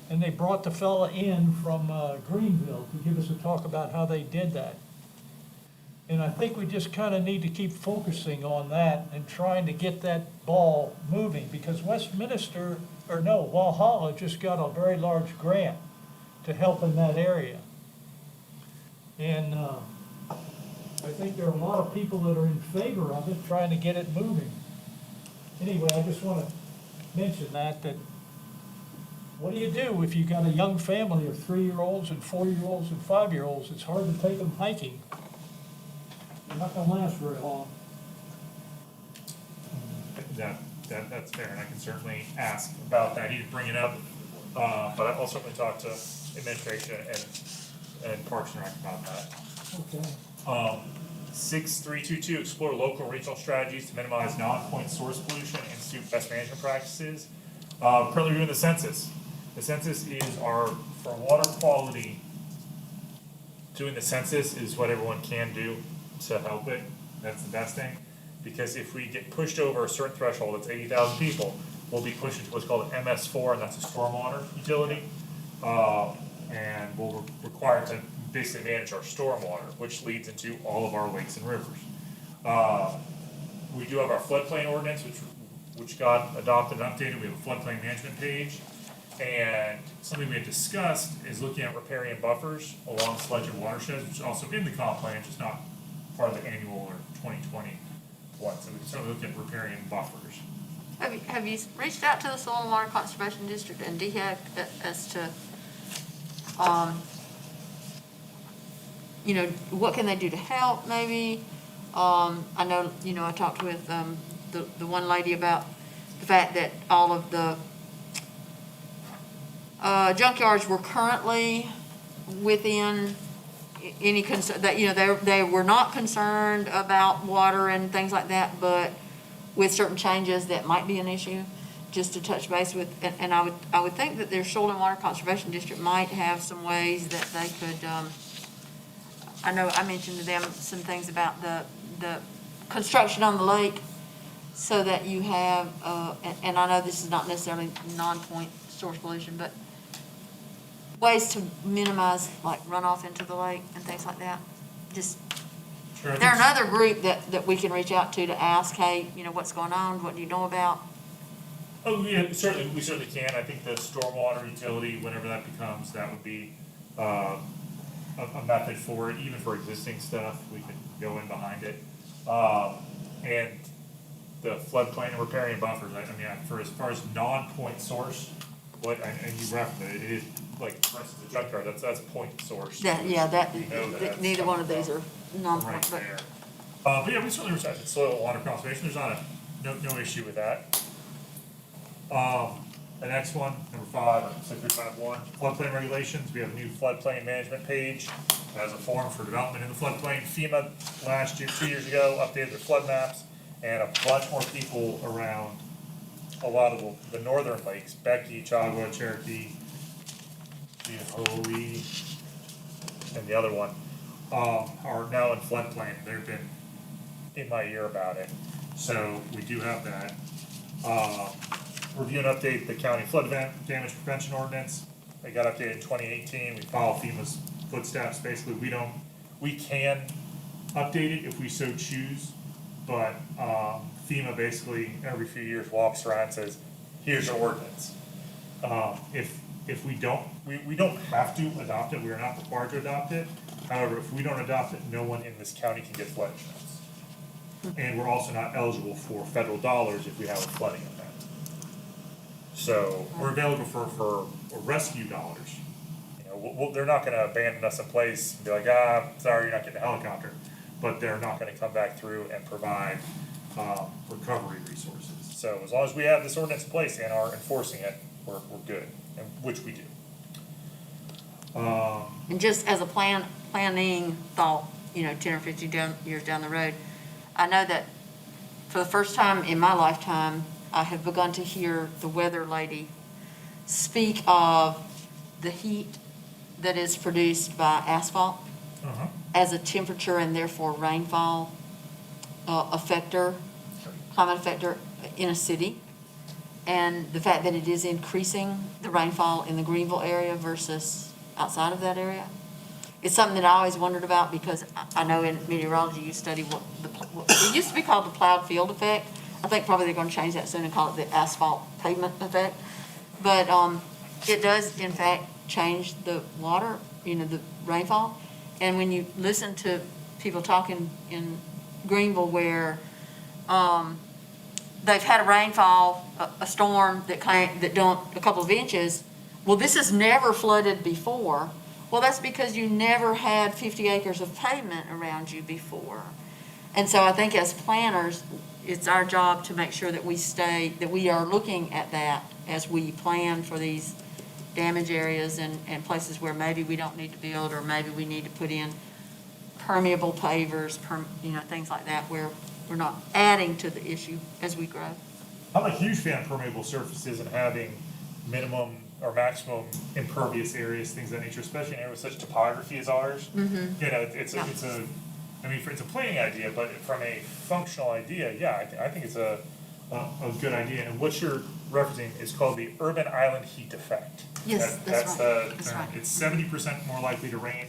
and they brought the fella in from Greenville to give us a talk about how they did that. And I think we just kind of need to keep focusing on that and trying to get that ball moving, because Walhalla just got a very large grant to help in that area. And I think there are a lot of people that are in favor of it, trying to get it moving. Anyway, I just want to mention that what do you do if you got a young family of 3-year-olds and 4-year-olds and 5-year-olds? It's hard to take them hiking. They're not gonna last very long. That's fair, and I can certainly ask about that. He didn't bring it up, but I'll certainly talk to administration and Parks and Rec about that. Okay. 6322, explore local and regional strategies to minimize non-point source pollution and institute best management practices. Currently doing the census. The census is for water quality, doing the census is what everyone can do to help it. That's the best thing. Because if we get pushed over a certain threshold, that's 80,000 people, we'll be pushed into what's called an MS4, and that's a stormwater utility. And we're required to basically manage our stormwater, which leads into all of our lakes and rivers. We do have our floodplain ordinance, which got adopted and updated. We have a floodplain management page. And something we had discussed is looking at riparian buffers along selected watersheds, which is also in the comp plan, just not part of the annual or 2020 one. So we can start looking at riparian buffers. Have you reached out to the Soil and Water Conservation District and DHEC as to, what can they do to help, maybe? I know, I talked with the one lady about the fact that all of the junkyards were currently within any concern, that, they were not concerned about water and things like that, but with certain changes that might be an issue, just to touch base with, and I would think that their Soil and Water Conservation District might have some ways that they could, I know I mentioned to them some things about the construction on the lake, so that you have, and I know this is not necessarily non-point source pollution, but ways to minimize like runoff into the lake and things like that. Just, Sure, they're another group that we can reach out to ask, hey, what's going on, what do you know about? Oh, yeah, certainly, we certainly can. I think the stormwater utility, whenever that becomes, that would be a method for it, even for existing stuff, we can go in behind it. And the floodplain and riparian buffers, for as far as non-point source, and you referenced it is like, for instance, the junkyard, that's point source. Neither one of these are non-point, Right but. there. But yeah, we certainly respect soil and water conservation. There's no issue with that. The next one, number 5, 6351, floodplain regulations. We have a new floodplain management page. It has a form for development in the floodplain. FEMA last year, 2 years ago, updated their flood maps, and a bunch more people around a lot of the northern lakes, Becky, Chagua, Cherokee, Holy, and the other one, are now in floodplain. They've been in my ear about it. So we do have that. Review and update the county flood damage prevention ordinance. They got updated in 2018. We follow FEMA's footsteps. Basically, we can update it if we so choose, but FEMA basically every few years walks around and says, here's our ordinance. If we don't have to adopt it. We are not required to adopt it. However, if we don't adopt it, no one in this county can get flood insurance. And we're also not eligible for federal dollars if we have a flooding event. So we're available for rescue dollars. You know, they're not going to abandon us in place and be like, sorry, you're not getting a helicopter. But they're not going to come back through and provide recovery resources. So as long as we have this ordinance in place and are enforcing it, we're good, and which we do. And just as a planning thought, 10 or 15 years down the road, I know that for the first time in my lifetime, I have begun to hear the weather lady speak of the heat that is produced by asphalt as a temperature and therefore rainfall climate effector in a city. And the fact that it is increasing the rainfall in the Greenville area versus outside of that area. It's something that I always wondered about because I know in meteorology you study what it used to be called the plowed field effect. I think probably they're going to change that soon and call it the asphalt pavement effect. But it does, in fact, change the water, the rainfall. And when you listen to people talking in Greenville where they've had a rainfall, a storm that dumped a couple of inches, well, this has never flooded before. Well, that's because you never had 50 acres of pavement around you before. And so I think as planners, it's our job to make sure that we are looking at that as we plan for these damage areas and places where maybe we don't need to build, or maybe we need to put in permeable pavers, things like that, where we're not adding to the issue as we grow. I'm a huge fan of permeable surfaces and having minimum or maximum impervious areas, things of that nature, especially in areas with such topography as ours. It's a planning idea, but from a functional idea, I think it's a good idea. And what you're referencing is called the urban island heat effect. Yes, that's right. That's right. It's 70% more likely to rain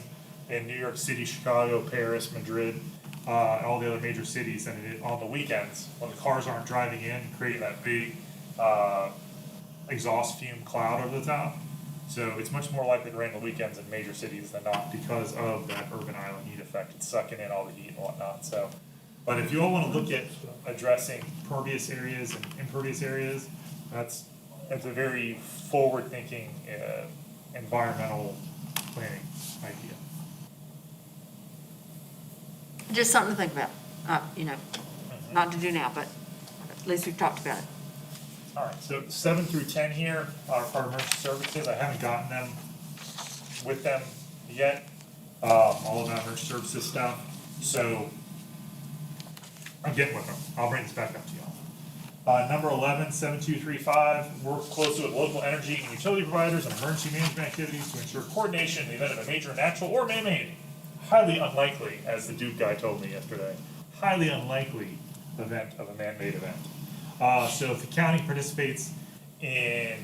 in New York City, Chicago, Paris, Madrid, all the other major cities than it is on the weekends when the cars aren't driving in, creating that big exhaust fume cloud over the top. So it's much more likely to rain on the weekends in major cities than not because of that urban island heat effect. It's sucking in all the heat and whatnot. So, but if you all want to look at addressing pervious areas and impervious areas, that's a very forward-thinking environmental planning idea. Just something to think about, not to do now, but at least we've talked about it. All right, so 7 through 10 here are for emergency services. I haven't gotten them with them yet, all of that emergency services stuff. So I'm getting with them. I'll bring this back up to y'all. Number 11, 7235, work closely with local energy and utility providers and emergency management activities to ensure coordination in the event of a major natural or man-made, highly unlikely, as the Duke guy told me yesterday, highly unlikely event of a man-made event. So if the county participates in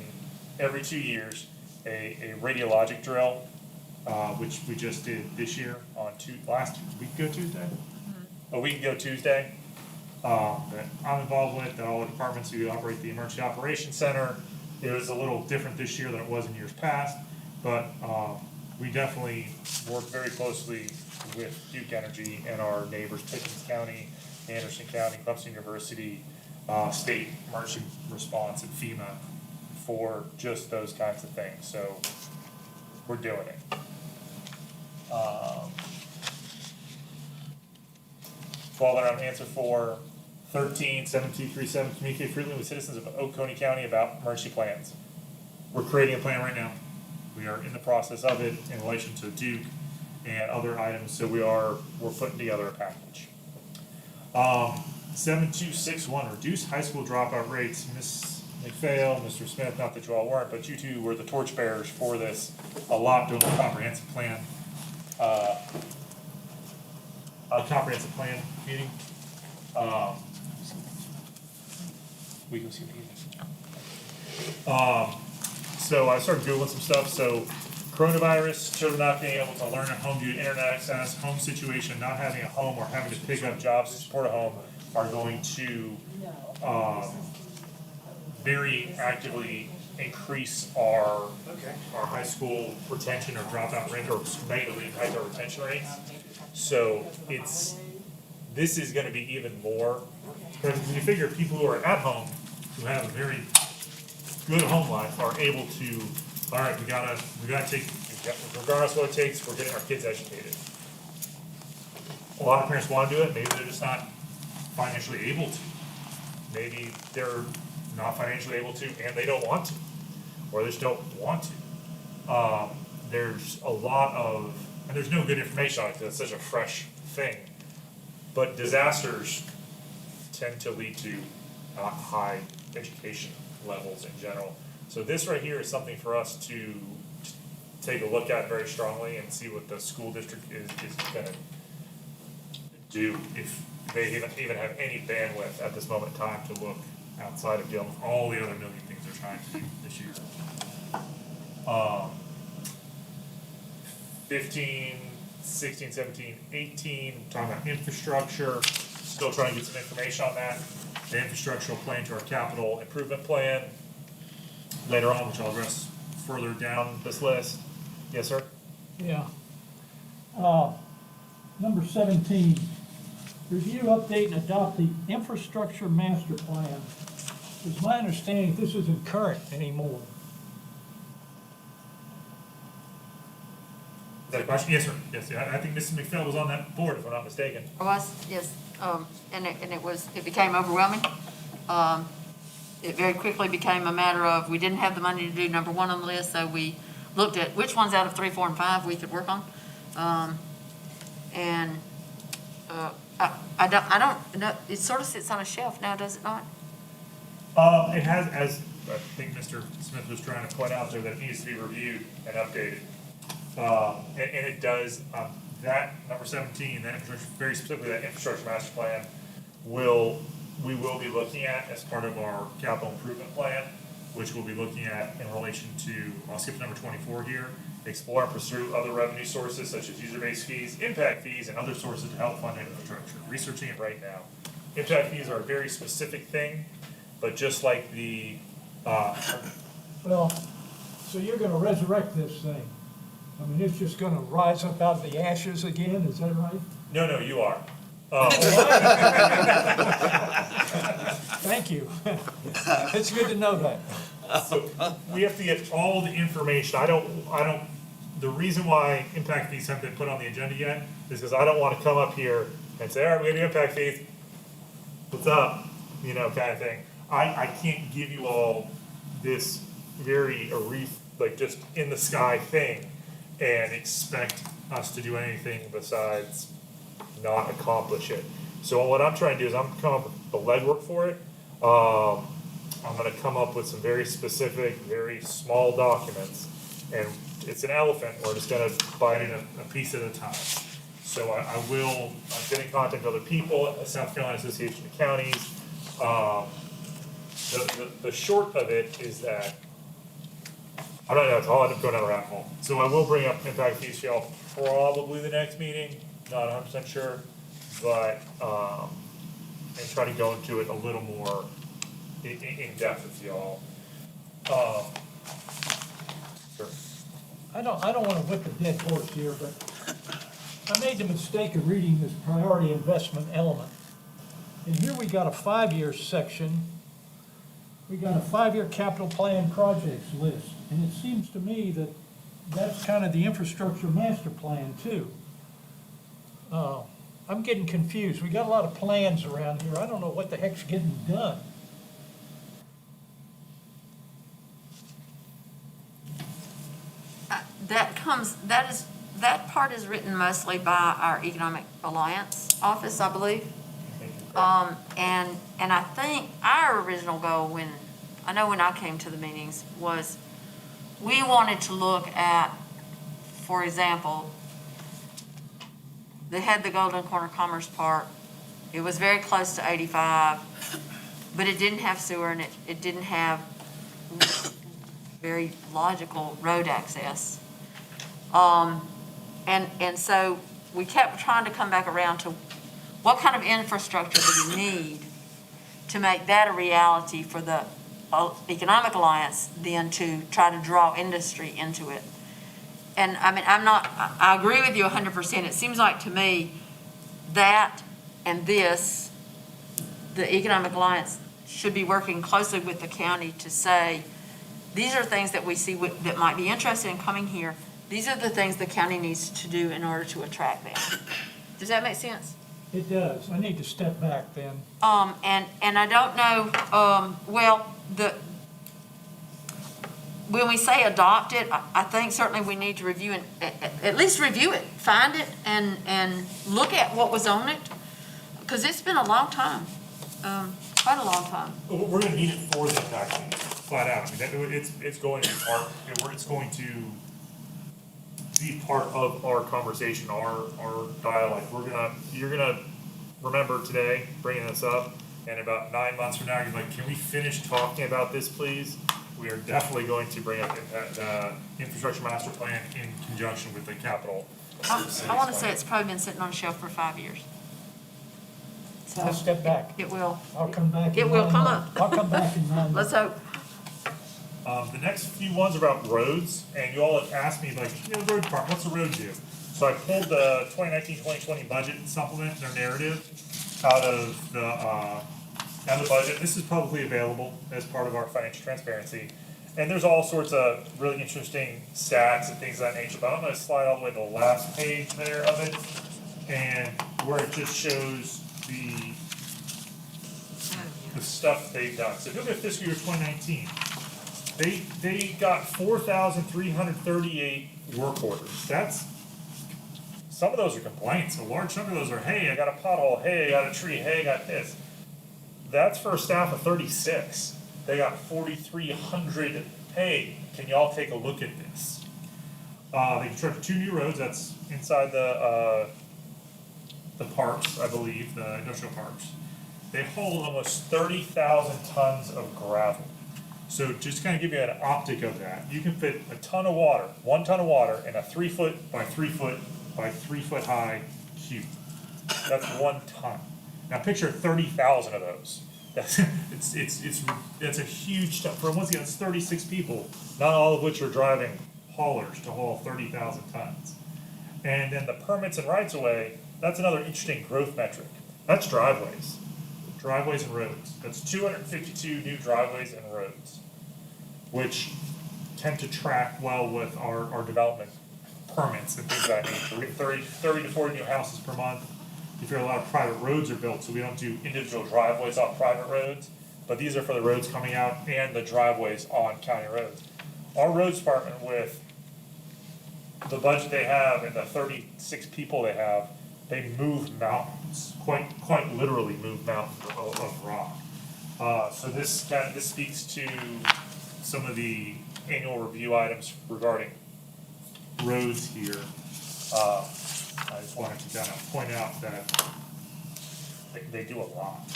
every 2 years, a radiologic drill, which we just did this year on last week ago Tuesday? A week ago Tuesday, that I'm involved with, that all the departments who operate the Emergency Operations Center. It was a little different this year than it was in years past, but we definitely work very closely with Duke Energy and our neighbors, Pickens County, Anderson County, Clemson University, state emergency response, and FEMA for just those kinds of things. So we're doing it. $12 answer for 13, 7237, communicate frequently with citizens of Oconee County about emergency plans. we're creating a plan right now. We are in the process of it in relation to Duke and other items, so we're putting together a package. 7261, reduce high school dropout rates. Ms. McPhail, Mr. Smith, not that you all weren't, but you two were the torchbearers for this a lot during the comprehensive plan, meeting. We can see the meeting. So I started Googling some stuff. So coronavirus, children not being able to learn at home due to internet access, home situation, not having a home or having to pick up jobs to support a home are going to very actively increase our high school retention or dropout rate, or negatively impact our retention rates. So this is gonna be even more, because when you figure people who are at home, who have a very good home life, are able to, all right, we gotta take, regardless of what it takes, we're getting our kids educated. A lot of parents wanna do it, maybe they're just not financially able to. Maybe they're not financially able to and they don't want to, or they just don't want to. There's a lot of, and there's no good information on it because it's such a fresh thing, but disasters tend to lead to not high education levels in general. So this right here is something for us to take a look at very strongly and see what the school district is gonna do, if they even have any bandwidth at this moment in time to look outside of dealing with all the other million things they're trying to do this year. 15, 16, 17, 18, talking about infrastructure, still trying to get some information on that. The infrastructure will play into our capital improvement plan later on, which I'll address further down this list. Yes, sir? Yeah. Number 17, review, update, and adopt the infrastructure master plan. It's my understanding this isn't current anymore. Is that a question? Yes, sir. Yes, I think Mrs. McPhail was on that board, if I'm not mistaken. Yes, and it became overwhelming. It very quickly became a matter of, we didn't have the money to do number one on the list, so we looked at which ones out of 3, 4, and 5 we could work on. I don't know, it sort of sits on a shelf now, does it not? It has, as I think Mr. Smith was trying to point out there, that it needs to be reviewed and updated. And it does, that number 17, that very specifically that infrastructure master plan we will be looking at as part of our capital improvement plan, which we'll be looking at in relation to, I'll skip to number 24 here, explore and pursue other revenue sources such as user-based fees, impact fees, and other sources to help fund infrastructure. Researching it right now. Impact fees are a very specific thing, but just like the, Well, so you're gonna resurrect this thing? I mean, it's just gonna rise up out of the ashes again, is that right? no, you are. Thank you. It's good to know that. So we have to get all the information. The reason why impact fees haven't been put on the agenda yet is because I don't want to come up here and say, all right, we got the impact fees. What's up? Kind of thing. I can't give you all this very just in the sky thing and expect us to do anything besides not accomplish it. So what I'm trying to do is I'm come up with the legwork for it. I'm gonna come up with some very specific, very small documents, and it's an elephant, we're just gonna bite it a piece at a time. So I've been in contact with other people, South Carolina Association of Counties. The short of it is that, I don't know, it's all end up going down a rabbit hole. So I will bring up impact fees for y'all probably the next meeting, not 100% sure, but, and try to go into it a little more in depth with y'all. Sure. I don't wanna whip a dead horse here, but I made the mistake of reading this priority investment element. And here we got a 5-year section. We got a 5-year capital plan projects list. And it seems to me that that's kind of the infrastructure master plan too. I'm getting confused. We got a lot of plans around here. I don't know what the heck's getting done. that part is written mostly by our Economic Alliance Office, I believe. And I think our original goal when I came to the meetings was we wanted to look at, for example, they had the Golden Corner Commerce Park. It was very close to 85, but it didn't have sewer and it didn't have very logical road access. And so we kept trying to come back around to what kind of infrastructure do we need to make that a reality for the Economic Alliance then to try to draw industry into it. And I mean, I agree with you 100%. It seems like to me that and this, the Economic Alliance should be working closely with the county to say, these are things that we see that might be interested in coming here. These are the things the county needs to do in order to attract them. Does that make sense? It does. I need to step back then. And I don't know, when we say adopt it, I think certainly we need to review and at least review it, find it and look at what was on it. Because it's been a long time, quite a long time. We're gonna need it for the impact fee, flat out. I mean, it's going to be part, it's going to be part of our conversation, our dialogue. You're gonna remember today, bringing this up, and about 9 months from now, you're like, can we finish talking about this, please? We are definitely going to bring up the infrastructure master plan in conjunction with the capital. I want to say it's probably been sitting on a shelf for 5 years. So I'll step back. it will. I'll come back. It in will 9 come months. up. I'll come back in 9 months. Let's hope. The next few ones are about roads, and you all have asked me, like, road department, what's the road do? So I pulled the 2019-2020 budget supplement, their narrative, out of the budget. This is publicly available as part of our financial transparency. And there's all sorts of really interesting stats and things of that nature, but I'm gonna slide all the way to the last page there of it, and where it just shows the stuff they've done. So if you look at fiscal year 2019, they got 4,338 work orders. Some of those are complaints. A large chunk of those are, hey, I got a pothole, hey, I got a tree, hey, I got this. That's for a staff of 36. They got 4,300, hey, can y'all take a look at this? They constructed 2 new roads, that's inside the parks, I believe, the industrial parks. They hold almost 30,000 tons of gravel. So just to kind of give you an optic of that, you can fit a ton of water, 1 ton of water in a 3 foot by 3 foot by 3 foot high cube. That's 1 ton. Now picture 30,000 of those. That's a huge stuff. For once again, it's 36 people, not all of which are driving haulers to haul 30,000 tons. And then the permits and rights of way, that's another interesting growth metric. That's driveways and roads. That's 252 new driveways and roads, which tend to track well with our development permits and things of that nature. We get 30 to 40 new houses per month. You figure a lot of private roads are built, so we don't do individual driveways off private roads, but these are for the roads coming out and the driveways on county roads. Our roads department, with the budget they have and the 36 people they have, they move mountains, quite literally move mountains of rock. So this speaks to some of the annual review items regarding roads here. I just wanted to kind of point out that they do a lot.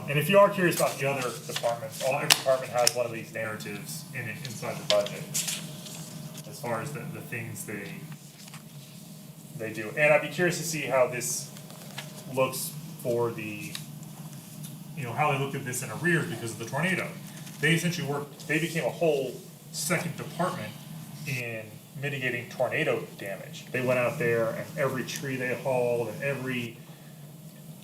And if you are curious about the other departments, every department has one of these narratives inside the budget as far as the things they do. And I'd be curious to see how this looks for how they looked at this in arrears because of the tornado. They essentially they became a whole second department in mitigating tornado damage. They went out there and every tree they hauled and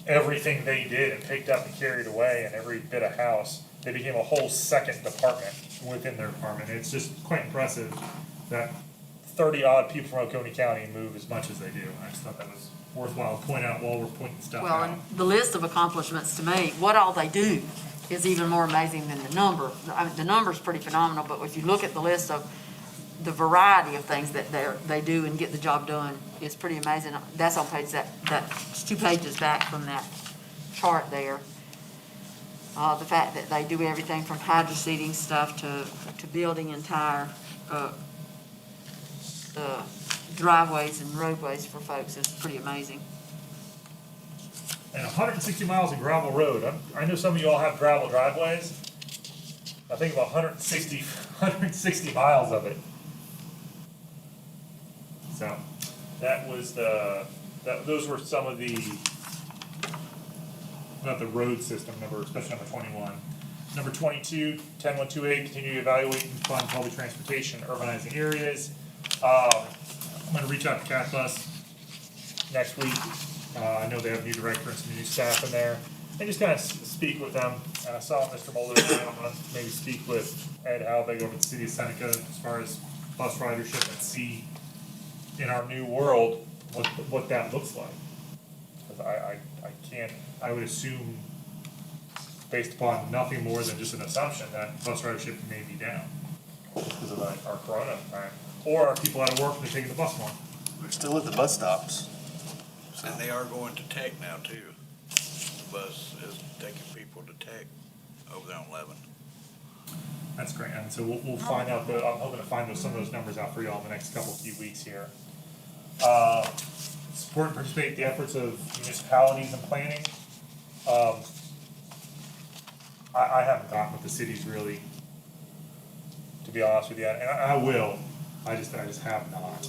everything they did and picked up and carried away and every bit of house, they became a whole second department within their department. It's just quite impressive that 30 odd people from Oconee County move as much as they do. I just thought that was worthwhile to point out while we're pointing stuff Well, out. and the list of accomplishments to me, what all they do is even more amazing than the number. I mean, the number's pretty phenomenal, but if you look at the list of the variety of things that they do and get the job done is pretty amazing. That's on that's 2 pages back from that chart there. The fact that they do everything from hydro seeding stuff to building entire, driveways and roadways for folks is pretty amazing. And 160 miles of gravel road. I know some of you all have gravel driveways. I think about 160 miles of it. So that was those were some of the, not the road system number, especially number 21. Number 22, 10128, continue to evaluate and fund public transportation, urbanizing areas. I'm going to reach out to Cat Bus next week. I know they have a new director and some new staff in there. And just kind of speak with them. I saw Mr. Mulder, I'm going to maybe speak with Ed Halbig over at the city of Seneca as far as bus ridership and see in our new world what that looks like. Because I would assume, based upon nothing more than just an assumption, that bus ridership may be down because of our corona time. Or are people out of work and they're taking the bus more? We're still at the bus stops. And they are going to Tech now too. The bus is taking people to Tech over there on 11. That's great, and so we'll find out, I'm hoping to find some of those numbers out for you all in the next few weeks here. Support and participate in the efforts of municipalities in planning. I haven't gotten with the cities really, to be honest with you, and I will, I just have not.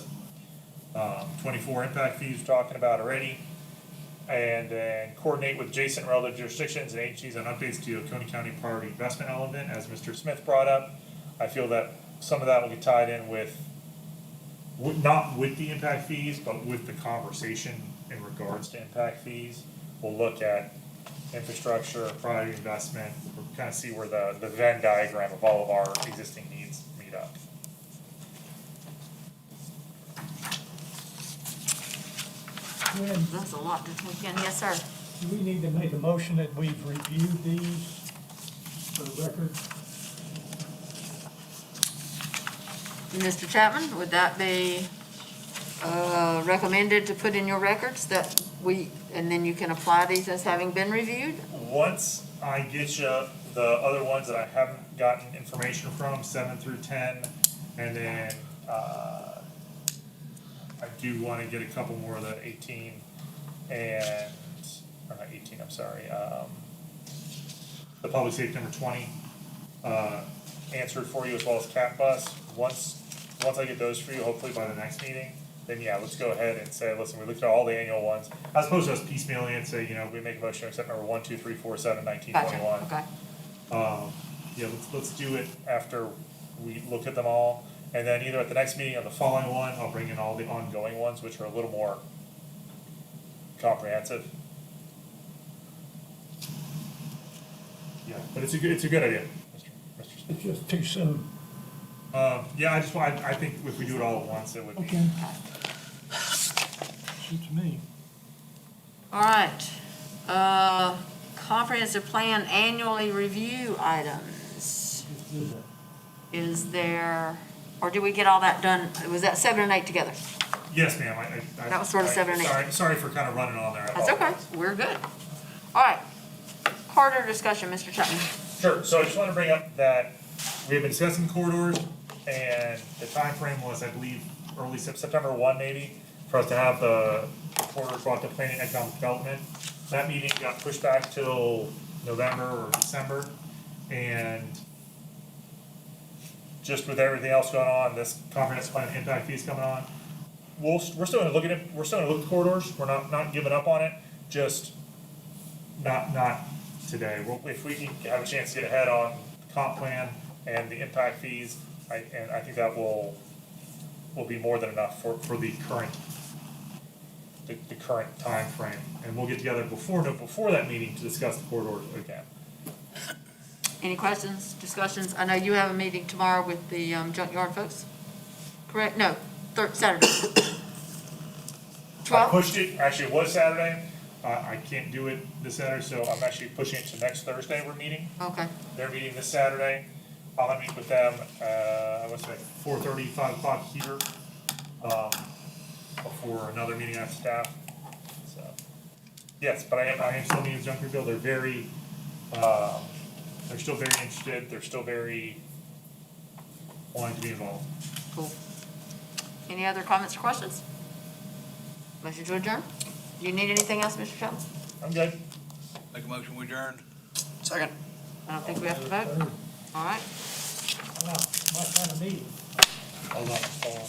24 impact fees we're talking about already. And then coordinate with adjacent relevant jurisdictions and agencies on updates to the Oconee County priority investment element, as Mr. Smith brought up. I feel that some of that will be tied in with not with the impact fees, but with the conversation in regards to impact fees. We'll look at infrastructure, priority investment, we'll kind of see where the Venn diagram of all of our existing needs meet up. That's a lot to take in. Yes, sir. Do we need to make a motion that we've reviewed these for the record? Mr. Chapman, would that be recommended to put in your records that and then you can apply these as having been reviewed? Once I get you the other ones that I haven't gotten information from, 7 through 10, and then I do want to get a couple more of the 18 and, or not 18, I'm sorry, the public safety number 20 answered for you, as well as Cat Bus. Once I get those for you, hopefully by the next meeting, then yeah, let's go ahead and say, listen, we looked at all the annual ones, as opposed to us piecemealing and say, we make a motion to accept number 1, 2, 3, 4, 7, 19, Gotcha. 21. Okay. Yeah, let's do it after we look at them all. And then either at the next meeting or the following one, I'll bring in all the ongoing ones, which are a little more comprehensive. Yeah, but it's a good idea, Mr. Smith. It's just too soon. Yeah, I think if we do it all at once, it would be. Okay. Suits me. All right. Comprehensive plan annually review items. Is there, or did we get all that done? Was that 7 and 8 together? Yes, ma'am. That was sort of 7 and 8. Sorry for kind of running on there. I That's okay. apologize. We're good. All right. Corridor discussion, Mr. Chapman. Sure, so I just want to bring up that we have been discussing corridors, and the time frame was, I believe, early September 1 maybe, for us to have the corridors brought to planning and economic development. That meeting got pushed back till November or December, and just with everything else going on, this comprehensive plan impact fees coming on, we're still gonna look at it, we're still gonna look at corridors, we're not giving up on it, just not today. If we can have a chance to get ahead on the comp plan and the impact fees, I think that will be more than enough for the current time frame. And we'll get together before that meeting to discuss the corridors again. Any questions, discussions? I know you have a meeting tomorrow with the junkyard folks, correct? No, Saturday. I 12? pushed it, actually it was Saturday, I can't do it this Saturday, so I'm actually pushing it to next Thursday we're meeting. Okay. They're meeting this Saturday. I'm gonna meet with them, I was like 4:30, 5 o'clock here, before another meeting I have staff, so. Yes, but I am still meeting with Junkerville, they're very, they're still very interested, they're still very wanting to be involved. Cool. Any other comments or questions? Motion to adjourn? Do you need anything else, Mr. Shelton? I'm good. Make a motion, we adjourn. Second. I don't think we have to vote. All right. Wow, my kind of meeting. Hold on, hold on.